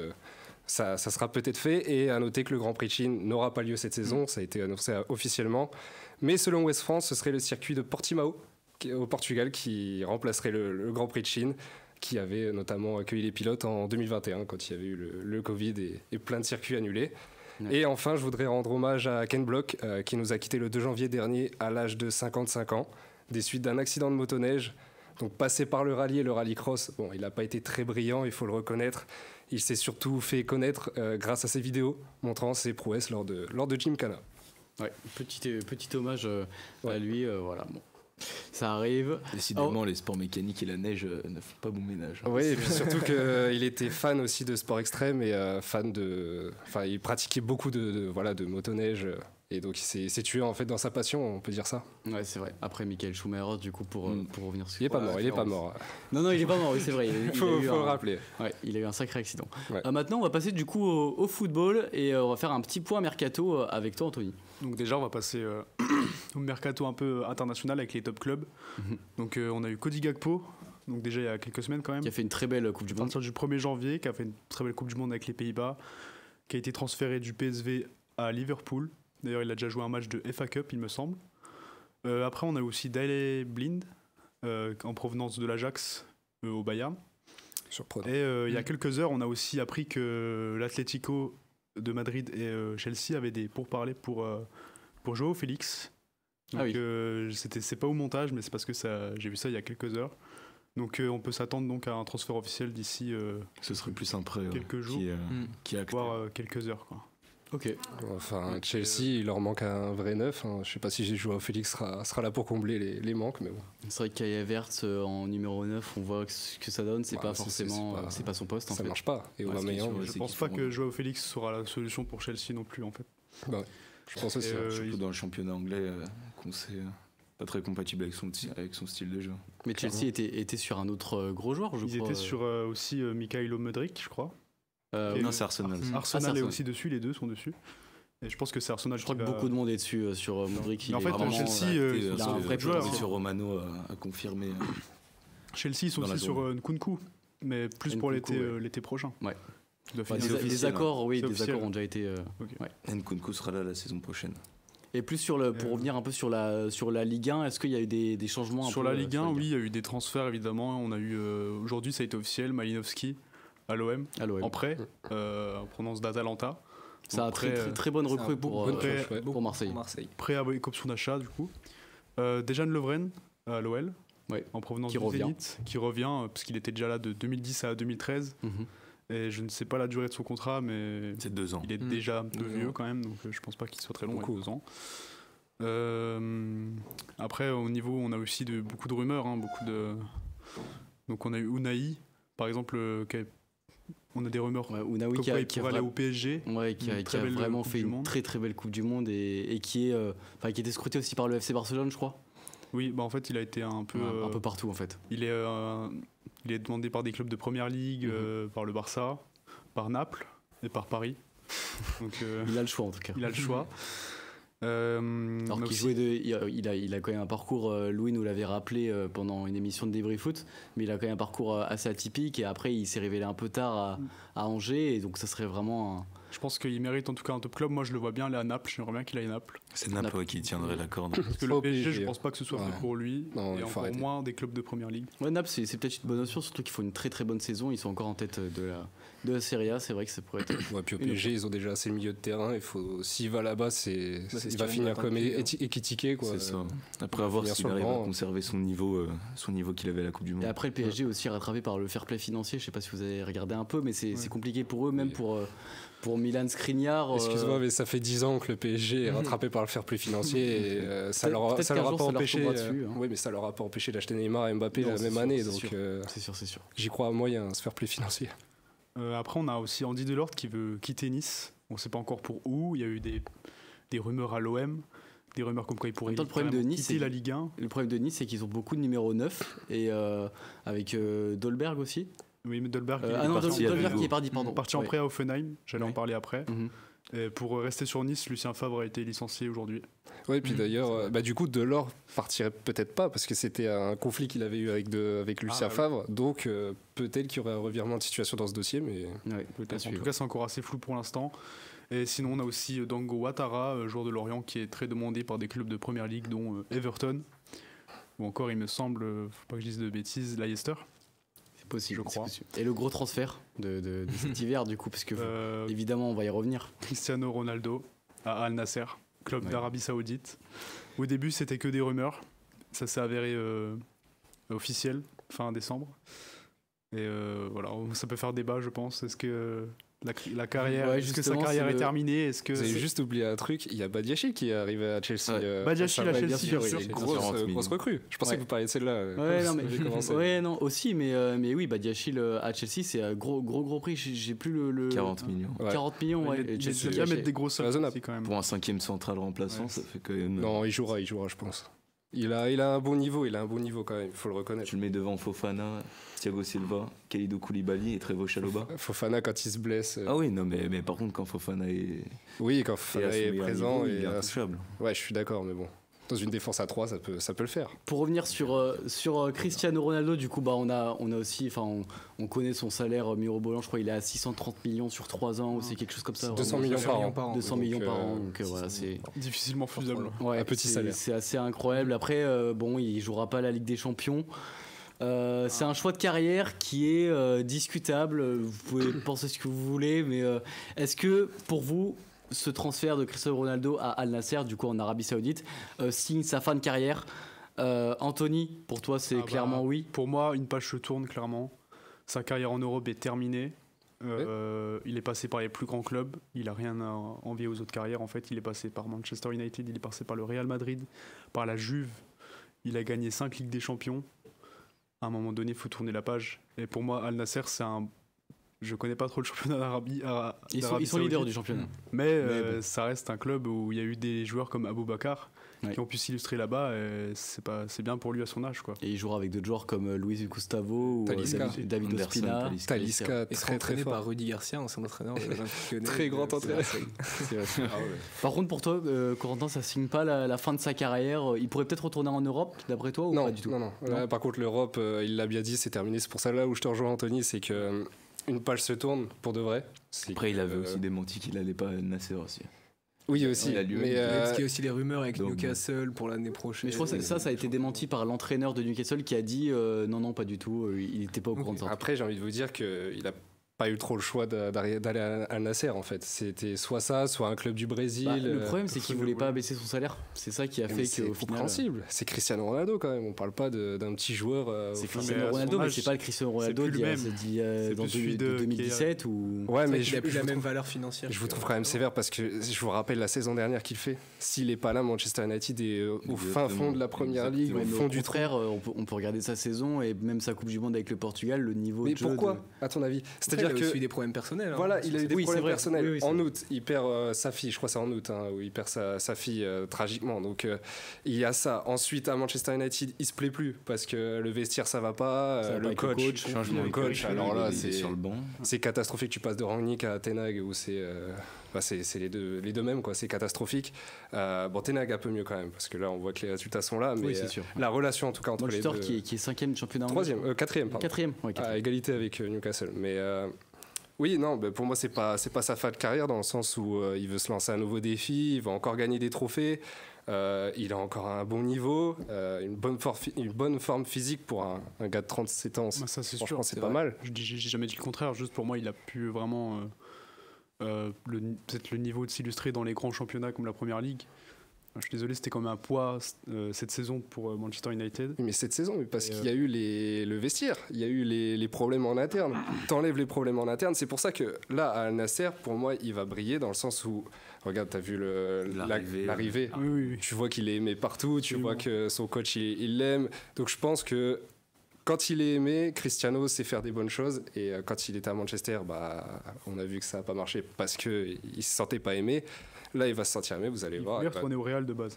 ça sera peut-être fait. Et à noter que le Grand Prix de Chine n'aura pas lieu cette saison, ça a été annoncé officiellement. Mais selon West France, ce serait le circuit de Portimao au Portugal qui remplacerait le Grand Prix de Chine, qui avait notamment accueilli les pilotes en 2021 quand il y avait eu le Covid et plein de circuits annulés. Ouais. Et enfin, je voudrais rendre hommage à Ken Block qui nous a quitté le 2 janvier dernier à l'âge de 55 ans, des suites d'un accident de motoneige. Donc passé par le rallye et le rallycross, bon, il n'a pas été très brillant, il faut le reconnaître. Il s'est surtout fait connaître grâce à ses vidéos montrant ses prouesses lors de Gymkhana. Ouais, petit hommage à lui, voilà. Bon. Ça arrive. Décidément, les sports mécaniques et la neige ne font pas bon ménage. Oui, et puis surtout qu'il était fan aussi de sport extrême et il pratiquait beaucoup de motoneige. Et donc il s'est tué en fait dans sa passion, on peut dire ça. Ouais, c'est vrai. Après Michael Schumacher, du coup, pour revenir sur. Il est pas mort. Non, il est pas mort, oui, c'est vrai. Il faut le rappeler. Ouais, il a eu un sacré accident. Ouais. Maintenant, on va passer du coup au football et on va faire un petit point mercato avec toi, Anthony. Donc déjà, on va passer au mercato un peu international avec les top clubs. Donc on a eu Cody Gakpo, donc déjà il y a quelques semaines quand même. Qui a fait une très belle Coupe du Monde. À partir du 1er janvier, qui a fait une très belle Coupe du Monde avec les Pays-Bas, qui a été transféré du PSV à Liverpool. D'ailleurs, il a déjà joué un match de FA Cup, il me semble. Après, on a aussi Daley Blind, en provenance de l'Ajax au Bayern. Surprenant. Et il y a quelques heures, on a aussi appris que l'Atlético de Madrid et Chelsea avaient des pourparlers pour Joao Félix. Donc, c'est pas au montage, mais c'est parce que j'ai vu ça il y a quelques heures. Donc on peut s'attendre donc à un transfert officiel d'ici ce serait plus un prêt quelques jours, voire quelques heures, quoi. Ok. Enfin, Chelsea, il leur manque un vrai neuf. Hein. Je sais pas si Joao Félix sera là pour combler les manques, mais bon. C'est vrai que Kai Havertz en numéro 9, on voit ce que ça donne. C'est pas forcément, c'est pas son poste. En fait. Ça marche pas. Et je pense pas que Joao Félix sera la solution pour Chelsea non plus, en fait. Bah, je pense aussi. Surtout dans le championnat anglais, qu'on sait pas très compatible avec son style de jeu. Mais Chelsea était sur un autre gros joueur, je crois. Ils étaient sur aussi Mikhailo Mudryk, je crois. Non, c'est Arsenal. Arsenal est aussi dessus, les deux sont dessus. Et je pense que c'est Arsenal. Je crois que beaucoup de monde est dessus sur Mudryk. En fait, Chelsea, il a un vrai joueur. Romano a confirmé. Chelsea, ils sont aussi sur Nkunku, mais plus pour l'été prochain. Ouais. Des accords, oui, des accords ont déjà été. Nkunku sera là la saison prochaine. Et plus pour revenir un peu sur la Ligue 1, est-ce qu'il y a eu des changements sur la Ligue 1, oui, il y a eu des transferts évidemment. On a eu aujourd'hui, ça a été officiel, Malinowski à l'OM. En prêt, en provenance d'Atalanta. C'est un très bonne recrue pour Marseille. Prêt avec option d'achat du coup. Dejan Lovren à l'OL. en provenance Qui du revient. Zénith, qui revient, parce qu'il était déjà là de 2010 à 2013. Et je ne sais pas la durée de son contrat, mais C'est 2 ans. il est déjà un peu vieux quand même, donc je pense pas qu'il soit très long, avec 2 ans. Après, au niveau, on a aussi beaucoup de rumeurs, donc on a eu Unai, par exemple, on a des rumeurs Unai comme quoi il pourrait aller au PSG. Qui a vraiment fait une très très belle Coupe du Monde et qui était scruté aussi par le FC Barcelone, je crois. Oui, en fait, il a été un peu partout en fait. Il est demandé par des clubs de Première Ligue, par le Barça, par Naples et par Paris. Donc, il a le choix en tout cas. Il a le choix. Alors qu'il jouait il a quand même un parcours, Louis nous l'avait rappelé pendant une émission de Débris Foot, mais il a quand même un parcours assez atypique et après il s'est révélé un peu tard à Angers et donc ça serait vraiment Je pense qu'il mérite en tout cas un top club. Moi je le vois bien aller à Naples, j'aimerais bien qu'il aille à Naples. C'est Naples qui tiendrait la corde. Parce que le PSG, je pense pas que ce soit fait pour lui, Non, et encore moins des clubs de Première Ligue. Ouais, Naples c'est peut-être une bonne option, surtout qu'ils font une très très bonne saison, ils sont encore en tête de la Serie A, c'est vrai que ça pourrait être... Ouais, puis au PSG, ils ont déjà assez le milieu de terrain, s'il va là-bas, il va finir comme Ekitike, quoi. C'est ça. Après avoir s'il arrive à conserver son niveau qu'il avait à la Coupe du Monde. Et après le PSG aussi rattrapé par le fair play financier, je sais pas si vous avez regardé un peu, mais c'est compliqué pour eux, même pour Milan Skriniar. Excuse-moi, mais ça fait 10 ans que le PSG est rattrapé par le fair play financier et ça leur a pas empêché. Oui, mais ça leur a pas empêché d'acheter Neymar et Mbappé la même année, donc c'est sûr. J'y crois moyen, ce fair play financier. Après, on a aussi Andy Delort qui veut quitter Nice. On ne sait pas encore pour où. Il y a eu des rumeurs à l'OM, des rumeurs comme quoi il pourrait quitter la Ligue 1. Le problème de Nice, c'est qu'ils ont beaucoup de numéros 9 et avec Dolberg aussi. Oui, mais Dolberg qui est parti en prêt à Hoffenheim. J'allais en parler après. Et pour rester sur Nice, Lucien Favre a été licencié aujourd'hui. Oui, et puis d'ailleurs, du coup, Delors partirait peut-être pas parce que c'était un conflit qu'il avait eu avec Lucien Favre. Donc peut-être qu'il y aurait un revirement de situation dans ce dossier, mais en tout cas, c'est encore assez flou pour l'instant. Et sinon, on a aussi Dango Ouattara, joueur de Lorient, qui est très demandé par des clubs de Première Ligue, dont Everton, ou encore, il me semble, faut pas que je dise de bêtises, Leicester. Possible, je crois. Et le gros transfert de cet hiver, du coup, parce que évidemment, on va y revenir. Cristiano Ronaldo à Al Nasser, club d'Arabie Saoudite. Au début, c'était que des rumeurs. Ça s'est avéré officiel fin décembre. Et voilà, ça peut faire débat, je pense. Est-ce que la carrière, est-ce que sa carrière est terminée? Vous avez juste oublié un truc, il y a Badiachil qui est arrivé à Chelsea. Badiachil à Chelsea, bien sûr, il est grosse recrue. Je pensais que vous parliez de celle-là. Aussi, mais oui, Badiachil à Chelsea, c'est un gros prix. J'ai plus le 40 millions. 40 millions, ouais. Il va bien mettre des grosses sommes quand même. Pour un 5e central remplaçant, ça fait quand même. Non, il jouera, je pense. Il a un bon niveau, quand même, il faut le reconnaître. Tu le mets devant Fofana, Thiago Silva, Kalidou Koulibaly et Trevoh Chalobah. Fofana quand il se blesse. Ah oui, non, mais par contre, quand Fofana est. Oui, quand Fofana est présent. Il est intouchable. Ouais, je suis d'accord, mais bon. Dans une défense à 3, ça peut le faire. Pour revenir sur Cristiano Ronaldo, du coup, on a aussi, on connaît son salaire mirobolant, je crois il est à 630 millions sur 3 ans ou c'est quelque chose comme ça. 200 millions par an. 200 millions par an, donc voilà, c'est difficilement faisable. Ouais, un petit salaire. C'est assez incroyable. Après, il jouera pas la Ligue des Champions. C'est un choix de carrière qui est discutable. Vous pouvez penser ce que vous voulez, mais est-ce que pour vous, ce transfert de Cristiano Ronaldo à Al Nasser, du coup en Arabie Saoudite, signe sa fin de carrière? Anthony, pour toi, c'est clairement oui? Pour moi, une page se tourne clairement. Sa carrière en Europe est terminée. Il est passé par les plus grands clubs. Il n'a rien à envier aux autres carrières. En fait, il est passé par Manchester United, il est passé par le Real Madrid, par la Juve. Il a gagné 5 Ligues des Champions. À un moment donné, il faut tourner la page. Et pour moi, Al Nasser, c'est un... Je connais pas trop le championnat d'Arabie. Ils sont leaders du championnat. Mais ça reste un club où il y a eu des joueurs comme Aboubakar qui ont pu s'illustrer là-bas. Et c'est bien pour lui à son âge, quoi. Et il jouera avec d'autres joueurs comme Luis Gustavo ou David Ospina. Talisca, très fort. Par Rudy Garcia, ancien entraîneur. Très grand entraîneur. Par contre, pour toi, Corentin, ça signe pas la fin de sa carrière. Il pourrait peut-être retourner en Europe, d'après toi, ou pas du tout? Non. Par contre, l'Europe, il l'a bien dit, c'est terminé. C'est pour ça là où je te rejoins, Anthony, c'est que une page se tourne pour de vrai. Après, il avait aussi démenti qu'il allait pas à Nasser aussi. Oui, aussi. Mais parce qu'il y a aussi les rumeurs avec Newcastle pour l'année prochaine. Mais je crois que ça a été démenti par l'entraîneur de Newcastle qui a dit non, pas du tout. Il n'était pas au courant de ça. Après, j'ai envie de vous dire qu'il a pas eu trop le choix d'aller à Al Nasser en fait. C'était soit ça, soit un club du Brésil. Le problème, c'est qu'il voulait pas baisser son salaire. C'est ça qui a fait qu'au final. C'est compréhensible. C'est Cristiano Ronaldo quand même. On parle pas d'un petit joueur. C'est Cristiano Ronaldo, mais c'est pas le Cristiano Ronaldo d'il y a 2017 ou. Ouais, mais il a plus la même valeur financière. Je vous trouve quand même sévère parce que je vous rappelle la saison dernière qu'il fait. S'il est pas là, Manchester United est au fin fond de la première ligue, au fond du frère. On peut regarder sa saison et même sa Coupe du Monde avec le Portugal, le niveau. Mais pourquoi, à ton avis? C'est-à-dire il a eu des problèmes personnels. Voilà, il a eu des problèmes personnels. En août, il perd sa fille, je crois que c'est en août, où il perd sa fille tragiquement. Donc il y a ça. Ensuite, à Manchester United, il se plaît plus parce que le vestiaire ça va pas, le coach, changement de coach. Alors là, c'est sur le banc. C'est catastrophique. Tu passes de Rangnick à Ten Hag où c'est les deux mêmes quoi. C'est catastrophique. Bon, Ten Hag un peu mieux quand même parce que là, on voit que les résultats sont là, mais la relation en tout cas entre les deux. Manchester qui est 5e championnat. Quatrième. À égalité avec Newcastle, mais. Oui, non, pour moi, c'est pas sa fin de carrière dans le sens où il veut se lancer un nouveau défi, il va encore gagner des trophées, il a encore un bon niveau, une bonne forme physique pour un gars de 37 ans. Ça, c'est sûr, c'est pas mal. J'ai jamais dit le contraire, juste pour moi, il a pu vraiment peut-être le niveau de s'illustrer dans les grands championnats comme la Première Ligue. Je suis désolé, c'était quand même un poids cette saison pour Manchester United. Mais cette saison, parce qu'il y a eu le vestiaire, il y a eu les problèmes en interne. T'enlèves les problèmes en interne, c'est pour ça que là, à Al Nasser, pour moi, il va briller dans le sens où, regarde, t'as vu l'arrivée. Oui. Tu vois qu'il est aimé partout, tu vois que son coach, il l'aime. Donc je pense que quand il est aimé, Cristiano sait faire des bonnes choses. Et quand il était à Manchester, on a vu que ça n'a pas marché parce qu'il ne se sentait pas aimé. Là, il va se sentir aimé, vous allez voir. Il est retourné au Real de base.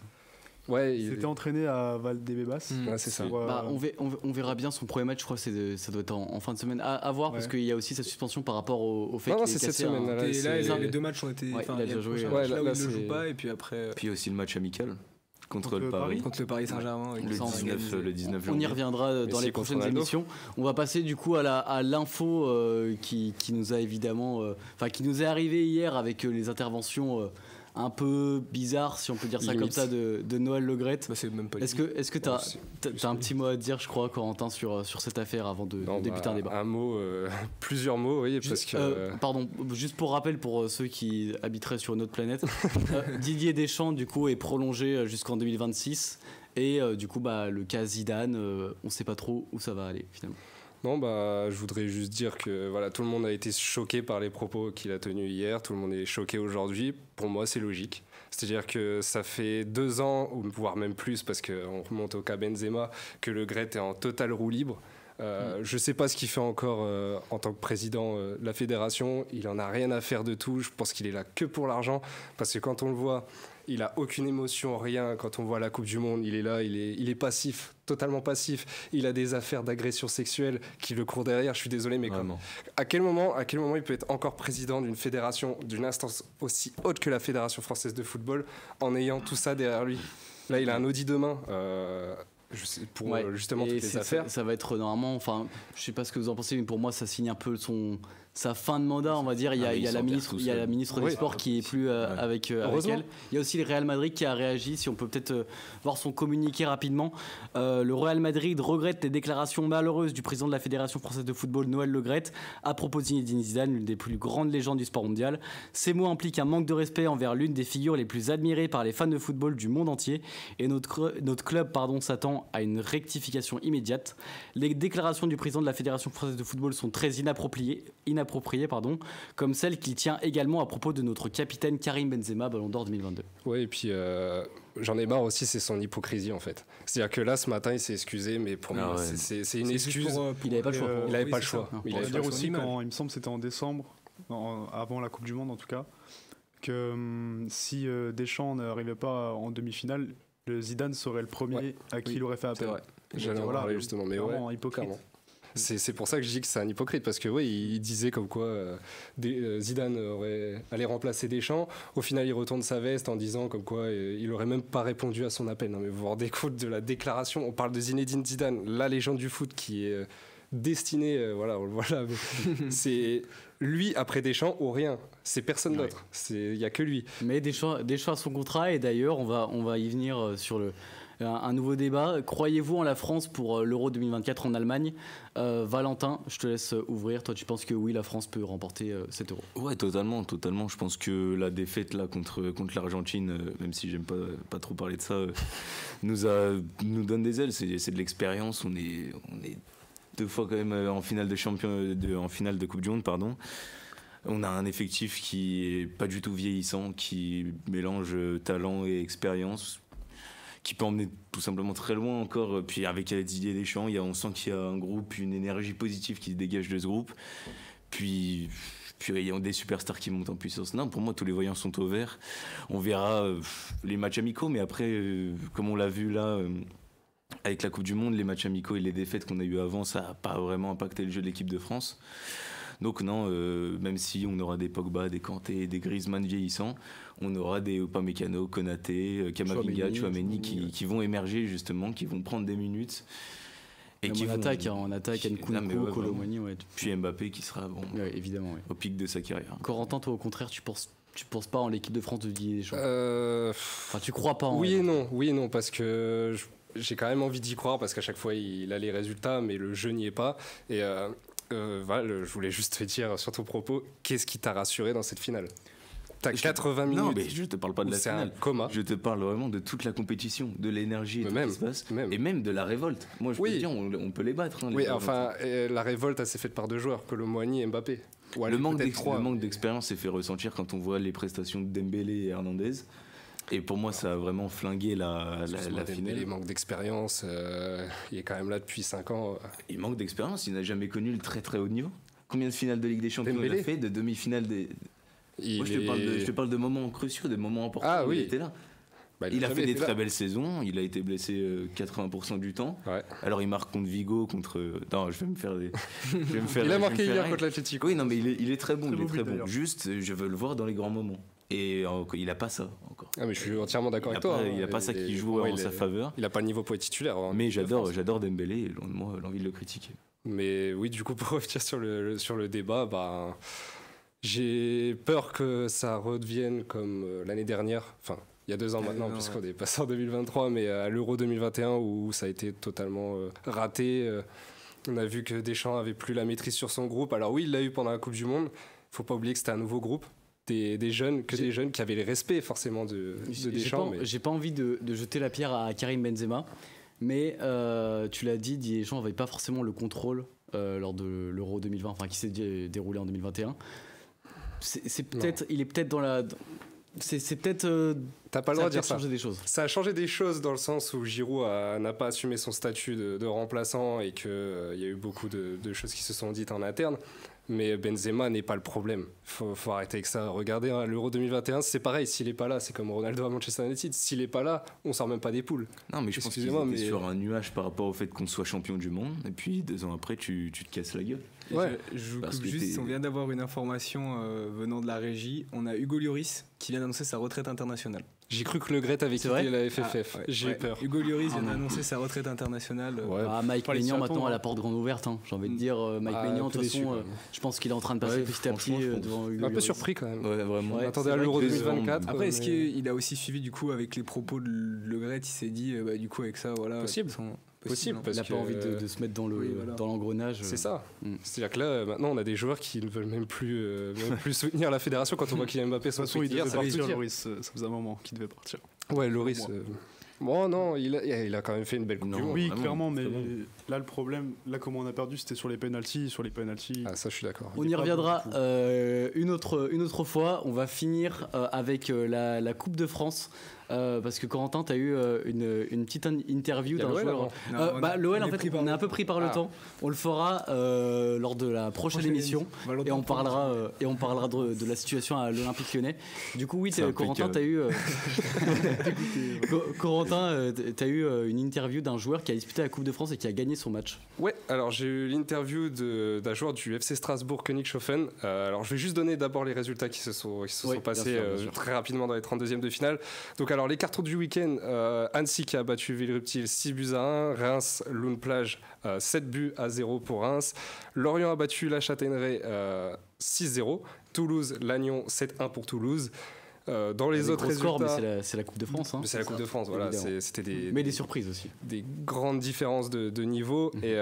Ouais, il s'était entraîné à Valdebebas. Ouais, c'est ça. On verra bien son premier match, je crois que ça doit être en fin de semaine. À voir, parce qu'il y a aussi sa suspension par rapport au fait qu'il est cette cassé. Semaine, là, les deux matchs ont été. Il a déjà joué. Là où il ne joue pas, et puis après. Puis aussi le match amical. Contre le Paris Saint-Germain. Le 19 janvier. On y reviendra dans les prochaines émissions. On va passer du coup à l'info qui nous a évidemment. Qui nous est arrivée hier avec les interventions. Un peu bizarre, si on peut dire ça comme ça, de Noël Le Graët. C'est même pas Est-ce que tu as un petit mot à dire, je crois, Corentin, sur cette affaire avant de débuter un débat? Un mot, plusieurs mots, oui. Pardon, juste pour rappel, pour ceux qui habiteraient sur une autre planète, Didier Deschamps, du coup, est prolongé jusqu'en 2026. Et du coup, le cas Zidane, on ne sait pas trop où ça va aller, finalement. Non, je voudrais juste dire que tout le monde a été choqué par les propos qu'il a tenus hier, tout le monde est choqué aujourd'hui. Pour moi, c'est logique. C'est-à-dire que ça fait 2 ans, ou voire même plus, parce qu'on remonte au cas Benzema, que Le Graët est en totale roue libre. Je ne sais pas ce qu'il fait encore en tant que président de la fédération. Il n'en a rien à faire de tout. Je pense qu'il est là que pour l'argent, parce que quand on le voit, il a aucune émotion, rien. Quand on voit la Coupe du Monde, il est là, il est passif, totalement passif. Il a des affaires d'agression sexuelle qui le courent derrière. Je suis désolé, mais à quel moment il peut être encore président d'une fédération, d'une instance aussi haute que la Fédération française de football, en ayant tout ça derrière lui? Là, il a un audit demain. Pour justement toutes les affaires. Ça va être normalement, je sais pas ce que vous en pensez, mais pour moi ça signe un peu sa fin de mandat, on va dire. Il y a la ministre des Sports qui est plus avec elle. Il y a aussi le Real Madrid qui a réagi, si on peut peut-être voir son communiqué rapidement. Le Real Madrid regrette les déclarations malheureuses du président de la Fédération française de football, Noël Le Graët, à propos de Zinedine Zidane, l'une des plus grandes légendes du sport mondial. Ces mots impliquent un manque de respect envers l'une des figures les plus admirées par les fans de football du monde entier, et notre club s'attend à une rectification immédiate. Les déclarations du président de la Fédération française de football sont très inappropriées, comme celle qu'il tient également à propos de notre capitaine Karim Benzema, Ballon d'Or 2022. Oui, et puis j'en ai marre aussi, c'est son hypocrisie en fait. C'est-à-dire que là, ce matin, il s'est excusé, mais pour moi, c'est une excuse. Il n'avait pas le choix. Il n'avait pas le choix. Il a dire aussi, quand il me semble c'était en décembre, avant la Coupe du Monde en tout cas, que si Deschamps n'arrivait pas en demi-finale, le Zidane serait le premier à qui il aurait fait appel. J'allais en parler justement, mais hypocrite. C'est pour ça que je dis que c'est un hypocrite, parce que il disait comme quoi Zidane allait remplacer Deschamps. Au final, il retourne sa veste en disant comme quoi il aurait même pas répondu à son appel. Non, mais vous vous rendez compte de la déclaration? On parle de Zinedine Zidane, la légende du foot qui est destinée, on le voit là. C'est lui après Deschamps ou rien. C'est personne d'autre. Il y a que lui. Mais Deschamps a son contrat, et d'ailleurs on va y venir sur un nouveau débat. Croyez-vous en la France pour l'Euro 2024 en Allemagne? Valentin, je te laisse ouvrir. Toi, tu penses que oui, la France peut remporter cet Euro? Ouais, totalement. Je pense que la défaite là contre l'Argentine, même si j'aime pas trop parler de ça, nous donne des ailes. C'est de l'expérience. On est 2 fois quand même en finale en finale de Coupe du Monde, pardon. On a un effectif qui est pas du tout vieillissant, qui mélange talent et expérience, qui peut emmener tout simplement très loin encore. Puis avec Didier Deschamps, on sent qu'il y a un groupe, une énergie positive qui se dégage de ce groupe. Puis il y a des superstars qui montent en puissance. Non, pour moi, tous les voyants sont au vert. On verra les matchs amicaux, mais après, comme on l'a vu là, avec la Coupe du Monde, les matchs amicaux et les défaites qu'on a eues avant, ça n'a pas vraiment impacté le jeu de l'équipe de France. Donc non, même si on aura des Pogba, des Kanté, des Griezmann vieillissants, on aura des Upamecano, Konaté, Camavinga, Tchouaméni qui vont émerger justement, qui vont prendre des minutes. Et qui attaque Nkunku, Kolo Muani, ouais. Puis Mbappé qui sera évidemment, ouais. Au pic de sa carrière. Corentin, toi au contraire, tu penses pas en l'équipe de France de Didier Deschamps? Enfin, tu crois pas en oui et non, parce que j'ai quand même envie d'y croire, parce qu'à chaque fois il a les résultats, mais le jeu n'y est pas. Et je voulais juste te dire sur ton propos, qu'est-ce qui t'a rassuré dans cette finale? T'as 80 minutes. Non, mais je te parle pas de la finale. C'est un coma. Je te parle vraiment de toute la compétition, de l'énergie et tout ce qui se passe. Et même de la révolte. Moi, je peux dire, on peut les battre. La révolte, elle s'est faite par 2 joueurs, Kolo Muani et Mbappé. Le manque d'expérience s'est fait ressentir quand on voit les prestations de Dembélé et Hernandez. Et pour moi, ça a vraiment flingué la finale. Il manque d'expérience. Il est quand même là depuis 5 ans. Il manque d'expérience. Il n'a jamais connu le très très haut niveau. Combien de finales de Ligue des Champions il a fait? De demi-finales des... Moi, je te parle de moments cruciaux, de moments importants. Ah oui. Il était là. Il a fait des très belles saisons. Il a été blessé 80% du temps. Ouais. Alors il marque contre Vigo, Non, je vais me faire. Il a marqué hier contre l'Atlético. Oui, non, mais il est très bon. Il est très bon. Juste, je veux le voir dans les grands moments. Et il n'a pas ça encore. Ah, mais je suis entièrement d'accord avec toi. Il n'a pas ça qui joue en sa faveur. Il n'a pas le niveau pour être titulaire. Mais j'adore Dembélé et loin de moi l'envie de le critiquer. Mais oui, du coup, pour revenir sur le débat, j'ai peur que ça redevienne comme l'année dernière. Enfin, il y a 2 ans maintenant, puisqu'on est passé en 2023, mais à l'Euro 2021 où ça a été totalement raté. On a vu que Deschamps avait plus la maîtrise sur son groupe. Alors oui, il l'a eu pendant la Coupe du Monde. Il faut pas oublier que c'était un nouveau groupe. Des jeunes qui avaient le respect forcément de Deschamps. J'ai pas envie de jeter la pierre à Karim Benzema, mais tu l'as dit, Didier Deschamps n'avait pas forcément le contrôle lors de l'Euro 2020, enfin qui s'est déroulé en 2021. Il est peut-être dans la... C'est peut-être... T'as pas le droit de dire ça. Changer des choses. Ça a changé des choses dans le sens où Giroud n'a pas assumé son statut de remplaçant et qu'il y a eu beaucoup de choses qui se sont dites en interne. Mais Benzema n'est pas le problème. Faut arrêter avec ça. Regardez, l'Euro 2021, c'est pareil. S'il est pas là, c'est comme Ronaldo à Manchester United. S'il est pas là, on sort même pas des poules. Non, mais je pense qu'il était sur un nuage par rapport au fait qu'on soit champion du monde. Et puis 2 ans après, tu te casses la gueule. Ouais. Je coupe juste, on vient d'avoir une information venant de la régie. On a Hugo Lloris qui vient d'annoncer sa retraite internationale. J'ai cru que Le Gret avait quitté la FFF. J'ai eu peur. Hugo Lloris vient d'annoncer sa retraite internationale. Mike Maignan maintenant à la porte grande ouverte. J'ai envie de dire, Mike Maignan, de toute façon, je pense qu'il est en train de passer petit à petit devant Hugo Lloris. Un peu surpris quand même. Ouais, vraiment. On attendait à l'Euro 2024. Après, est-ce qu'il a aussi suivi du coup avec les propos de Le Gret, il s'est dit, du coup avec ça, voilà. Possible, parce il n'a pas envie de se mettre dans l'engrenage. C'est ça. C'est-à-dire que là, maintenant, on a des joueurs qui ne veulent même plus soutenir la fédération quand on voit Kylian Mbappé s'en il devait partir, Lloris. Ça faisait un moment qu'il devait partir. Ouais, Lloris. Bon, non, il a quand même fait une belle Coupe du Monde. Oui, clairement, mais là, le problème, comment on a perdu, c'était sur les pénaltys. Ah, ça, je suis d'accord. On y reviendra une autre fois. On va finir avec la Coupe de France. Parce que Corentin, tu as eu une petite interview d'un joueur. L'OL, en fait, on est un peu pris par le temps. On le fera lors de la prochaine émission et on parlera de la situation à l'Olympique Lyonnais. Du coup, oui, Corentin, tu as eu t'as eu une interview d'un joueur qui a disputé la Coupe de France et qui a gagné son match. Ouais, alors j'ai eu l'interview d'un joueur du FC Strasbourg Königshofen. Alors je vais juste donner d'abord les résultats qui se sont passés bien sûr. Très rapidement dans les 32e de finale. Donc alors les cartons du week-end, Annecy qui a battu Villerupt 6-1, Reims Lune Plage 7-0 pour Reims, Lorient a battu la Châtaigneraie 6-0, Toulouse Lannion 7-1 pour Toulouse. Dans les autres résultats, mais c'est la Coupe de France. C'est la Coupe de France, voilà. C'était mais des surprises aussi. Des grandes différences de niveau. Et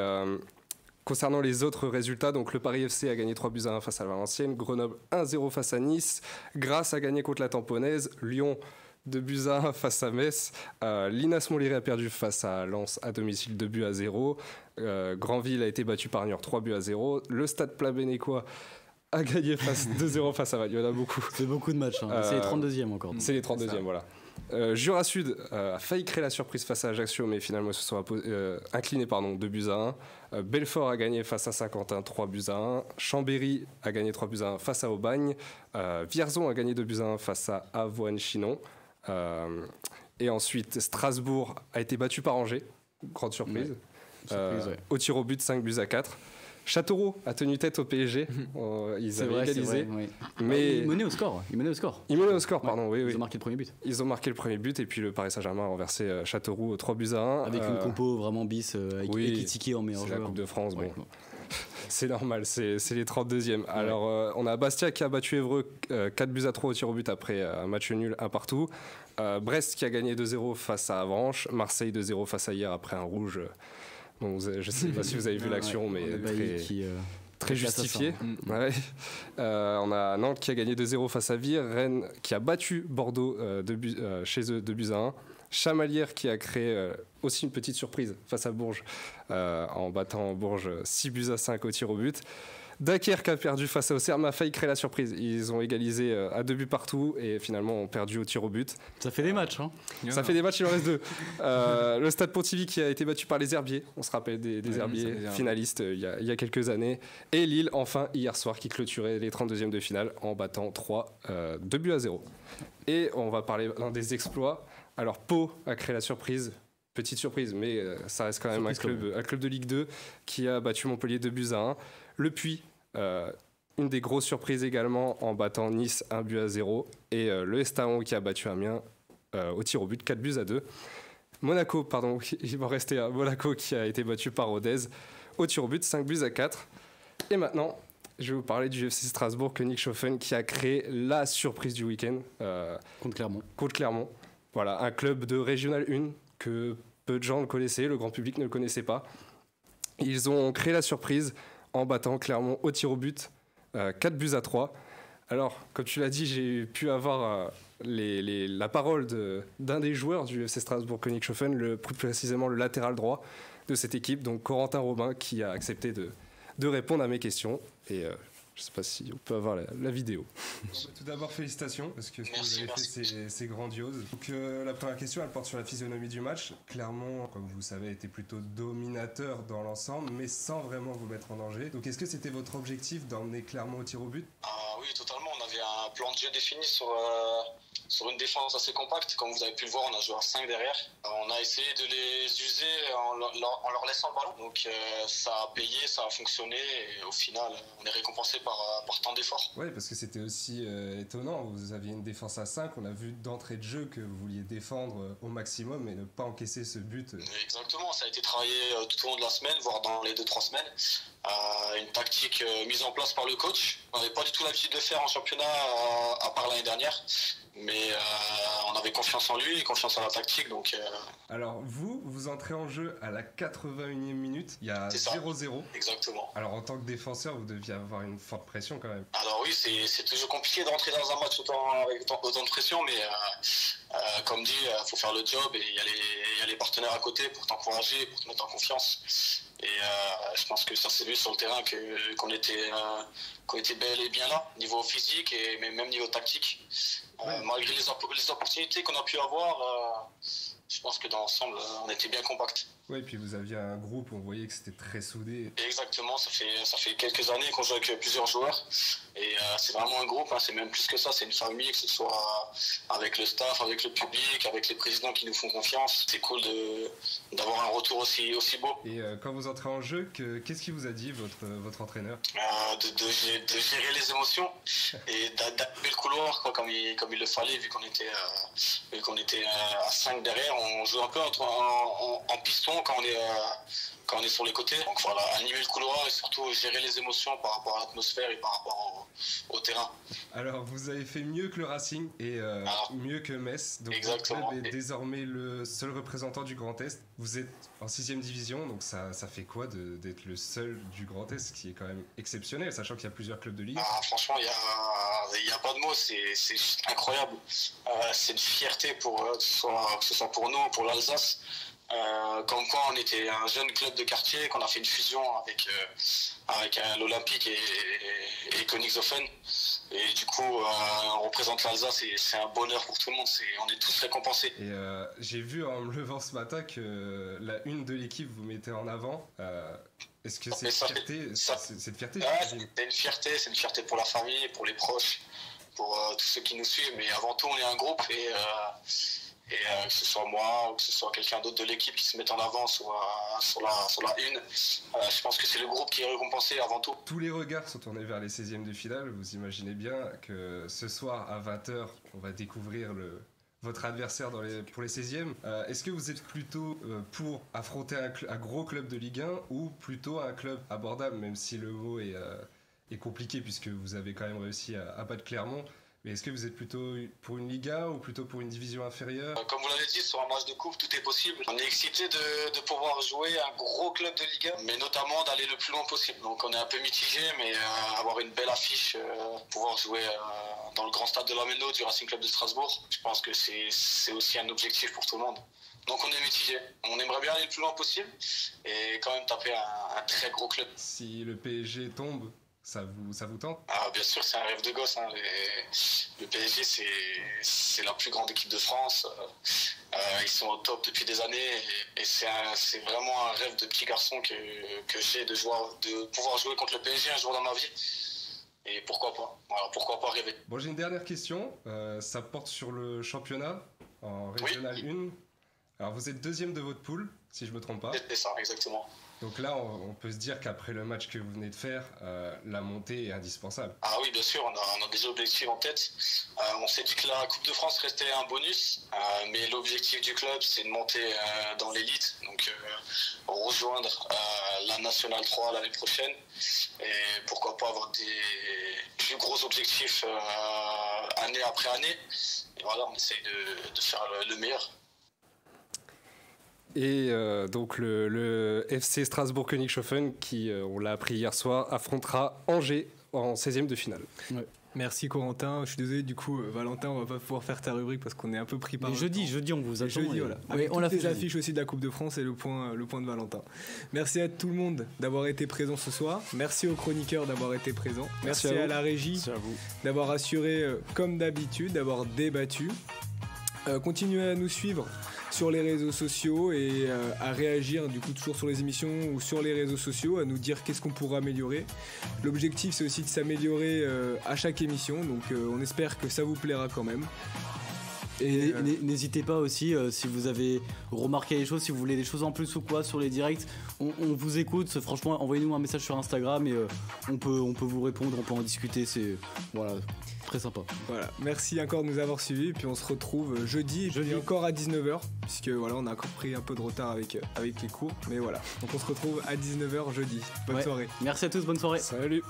concernant les autres résultats, donc le Paris FC a gagné 3-1 face à Valenciennes, Grenoble 1-0 face à Nice, Grasse a gagné contre la Tamponnaise, Lyon 2-1 face à Metz, l'Inas Montlhéry a perdu face à Lens à domicile 2-0, Granville a été battu par Niort 3-0, le Stade Plabennecquois a gagné 2-0 face à Val. Il y en a beaucoup. C'est beaucoup de matchs. C'est les 32e encore. C'est les 32e, voilà. Jura Sud a failli créer la surprise face à Ajaccio, mais finalement ils se sont inclinés 2-1. Belfort a gagné face à Saint-Quentin 3-1. Chambéry a gagné 3-1 face à Aubagne. Vierzon a gagné 2-1 face à Avoine-Chinon. Et ensuite Strasbourg a été battu par Angers. Grande surprise. Au tir au but 5-4. Châteauroux a tenu tête au PSG. Ils avaient égalisé. Vrai, oui. Mais ils menaient au score. Ils menaient au score, pardon. Oui. Ils ont marqué le premier but. Ils ont marqué le premier but et puis le Paris Saint-Germain a renversé Châteauroux 3-1. Avec une compo vraiment bis avec Ekitike en meilleur joueur. C'est la Coupe de France, bon. C'est normal, c'est les 32e. Alors, on a Bastia qui a battu Évreux 4-3 au tir au but après un match nul 1-1. Brest qui a gagné 2-0 face à Avranches. Marseille 2-0 face à hier après un rouge. Bon, je ne sais pas si vous avez vu l'action, mais très justifié. On a Nantes qui a gagné 2-0 face à Vire. Rennes qui a battu Bordeaux chez eux 2-1. Chamalières qui a créé aussi une petite surprise face à Bourges en battant Bourges 6-5 au tir au but. Dunkerque a perdu face à Auxerre, mais a failli créer la surprise. Ils ont égalisé à 2 buts partout et finalement ont perdu au tir au but. Ça fait des matchs, hein. Ça fait des matchs, il en reste 2. Le Stade Pontivy qui a été battu par les Herbiers. On se rappelle des Herbiers finalistes il y a quelques années. Et Lille, enfin, hier soir, qui clôturait les 32e de finale en battant 2-0. Et on va parler d'un des exploits. Alors, Pau a créé la surprise. Petite surprise, mais ça reste quand même un club de Ligue 2 qui a battu Montpellier 2-1. Le Puy, une des grosses surprises également en battant Nice 1-0. Et le Estaon qui a battu Amiens au tir au but 4-2. Monaco, il va rester à Monaco qui a été battu par Rodez au tir au but 5-4. Et maintenant, je vais vous parler du FC Strasbourg, König Schoffen, qui a créé la surprise du week-end contre Clermont. Voilà, un club de Régional 1 que peu de gens le connaissaient, le grand public ne le connaissait pas. Ils ont créé la surprise en battant Clermont au tir au but 4-3. Alors, comme tu l'as dit, j'ai pu avoir la parole d'un des joueurs du FC Strasbourg, König Schoffen, plus précisément le latéral droit de cette équipe, donc Corentin Robin, qui a accepté de répondre à mes questions. Et je ne sais pas si on peut avoir la vidéo. Tout d'abord, félicitations, parce que ce que vous avez fait, c'est grandiose. Donc, la première question, elle porte sur la physionomie du match. Clermont, comme vous savez, était plutôt dominateur dans l'ensemble, mais sans vraiment vous mettre en danger. Donc, est-ce que c'était votre objectif d'emmener Clermont au tir au but ? Oui, totalement. On avait un plan de jeu défini sur une défense assez compacte. Comme vous avez pu le voir, on a joué à 5 derrière. On a essayé de les user en leur laissant le ballon. Donc ça a payé, ça a fonctionné. Et au final, on est récompensé par tant d'efforts. Oui, parce que c'était aussi étonnant. Vous aviez une défense à 5. On a vu d'entrée de jeu que vous vouliez défendre au maximum et ne pas encaisser ce but. Exactement. Ça a été travaillé tout au long de la semaine, voire dans les 2-3 semaines. Une tactique mise en place par le coach. On n'avait pas du tout l'habitude de faire en championnat à part l'année dernière. Mais on avait confiance en lui, confiance en la tactique. Donc, Alors vous entrez en jeu à la 81e minute, il y a 0-0. Exactement. Alors en tant que défenseur, vous deviez avoir une forte pression quand même. Alors oui, c'est toujours compliqué d'entrer dans un match avec autant de pression, mais comme dit, il faut faire le job et il y a les partenaires à côté pour t'encourager, pour te mettre en confiance. Et je pense que ça s'est vu sur le terrain qu'on était bel et bien là, niveau physique et même niveau tactique. Malgré les opportunités qu'on a pu avoir, je pense que dans l'ensemble, on était bien compact. Oui, et puis vous aviez un groupe, on voyait que c'était très soudé. Exactement, ça fait quelques années qu'on joue avec plusieurs joueurs. Et c'est vraiment un groupe, c'est même plus que ça, c'est une famille, que ce soit avec le staff, avec le public, avec les présidents qui nous font confiance. C'est cool d'avoir un retour aussi beau. Et quand vous entrez en jeu, qu'est-ce qu'il vous a dit, votre entraîneur ? De gérer les émotions et d'adapter le couloir comme il le fallait, vu qu'on était à 5 derrière. On joue un peu en piston quand on est sur les côtés. Donc voilà, animer le couloir et surtout gérer les émotions par rapport à l'atmosphère et par rapport au terrain. Alors, vous avez fait mieux que le Racing et mieux que Metz. Donc, exactement. Votre club est désormais le seul représentant du Grand Est. Vous êtes en 6e division, donc ça fait quoi d'être le seul du Grand Est, ce qui est quand même exceptionnel, sachant qu'il y a plusieurs clubs de Ligue. Franchement, il y a pas de mots, c'est juste incroyable. C'est une fierté que ce soit pour nous, pour l'Alsace. Comme quoi on était un jeune club de quartier, qu'on a fait une fusion avec l'Olympique et Königshofen, et du coup on représente l'Alsace et c'est un bonheur pour tout le monde, on est tous récompensés. Et j'ai vu en me levant ce matin que la une de l'équipe vous mettez en avant. Est-ce que c'est une fierté? C'est une fierté pour la famille, pour les proches, pour tous ceux qui nous suivent, mais avant tout on est un groupe et que ce soit moi ou que ce soit quelqu'un d'autre de l'équipe qui se mette en avant sur la une, je pense que c'est le groupe qui est récompensé avant tout. Tous les regards sont tournés vers les 16e de finale. Vous imaginez bien que ce soir à 20h, on va découvrir votre adversaire pour les 16e. Est-ce que vous êtes plutôt pour affronter un gros club de Ligue 1 ou plutôt un club abordable, même si le mot est compliqué puisque vous avez quand même réussi à battre Clermont? Mais est-ce que vous êtes plutôt pour une Ligue 1 ou plutôt pour une division inférieure? Comme vous l'avez dit, sur un match de coupe, tout est possible. On est excité de pouvoir jouer un gros club de Ligue 1, mais notamment d'aller le plus loin possible. Donc on est un peu mitigé, mais avoir une belle affiche, pouvoir jouer dans le grand stade de la Méno du Racing Club de Strasbourg, je pense que c'est aussi un objectif pour tout le monde. Donc on est mitigé. On aimerait bien aller le plus loin possible et quand même taper un très gros club. Si le PSG tombe, ça vous tente? Bien sûr, c'est un rêve de gosse. Le PSG, c'est la plus grande équipe de France. Ils sont au top depuis des années et c'est vraiment un rêve de petit garçon que j'ai de pouvoir jouer contre le PSG un jour dans ma vie. Et pourquoi pas? Voilà, pourquoi pas rêver. Bon, j'ai une dernière question. Ça porte sur le championnat en Régional 1. Alors, vous êtes 2e de votre poule, si je ne me trompe pas. C'est ça, exactement. Donc là, on peut se dire qu'après le match que vous venez de faire, la montée est indispensable. Ah oui, bien sûr, on a des objectifs en tête. On s'est dit que la Coupe de France restait un bonus, mais l'objectif du club, c'est de monter dans l'élite, donc rejoindre la Nationale 3 l'année prochaine, et pourquoi pas avoir des plus gros objectifs année après année. Et voilà, on essaye de faire le meilleur. Et donc le FC Strasbourg-Königshofen, qui, on l'a appris hier soir, affrontera Angers en 16e de finale. Ouais. Merci Corentin, je suis désolé du coup Valentin, on va pas pouvoir faire ta rubrique parce qu'on est un peu pris par le temps. Jeudi on vous attend. Jeudi, voilà. Avec toutes les affiches aussi de la Coupe de France et le point de Valentin. Merci à tout le monde d'avoir été présent ce soir. Merci aux chroniqueurs d'avoir été présents. Merci à la régie d'avoir assuré comme d'habitude, d'avoir débattu. Continuez à nous suivre sur les réseaux sociaux et à réagir du coup toujours sur les émissions ou sur les réseaux sociaux, à nous dire qu'est-ce qu'on pourra améliorer. L'objectif c'est aussi de s'améliorer à chaque émission, donc on espère que ça vous plaira quand même. Et n'hésitez pas aussi, si vous avez remarqué des choses, si vous voulez des choses en plus ou quoi sur les directs, on vous écoute. Franchement, envoyez-nous un message sur Instagram et on peut vous répondre, on peut en discuter. C'est voilà, très sympa. Voilà, merci encore de nous avoir suivis. Et puis on se retrouve jeudi encore à 19h, puisque voilà, on a encore pris un peu de retard avec les cours. Mais voilà, donc on se retrouve à 19h jeudi. Bonne soirée. Merci à tous, bonne soirée. Salut.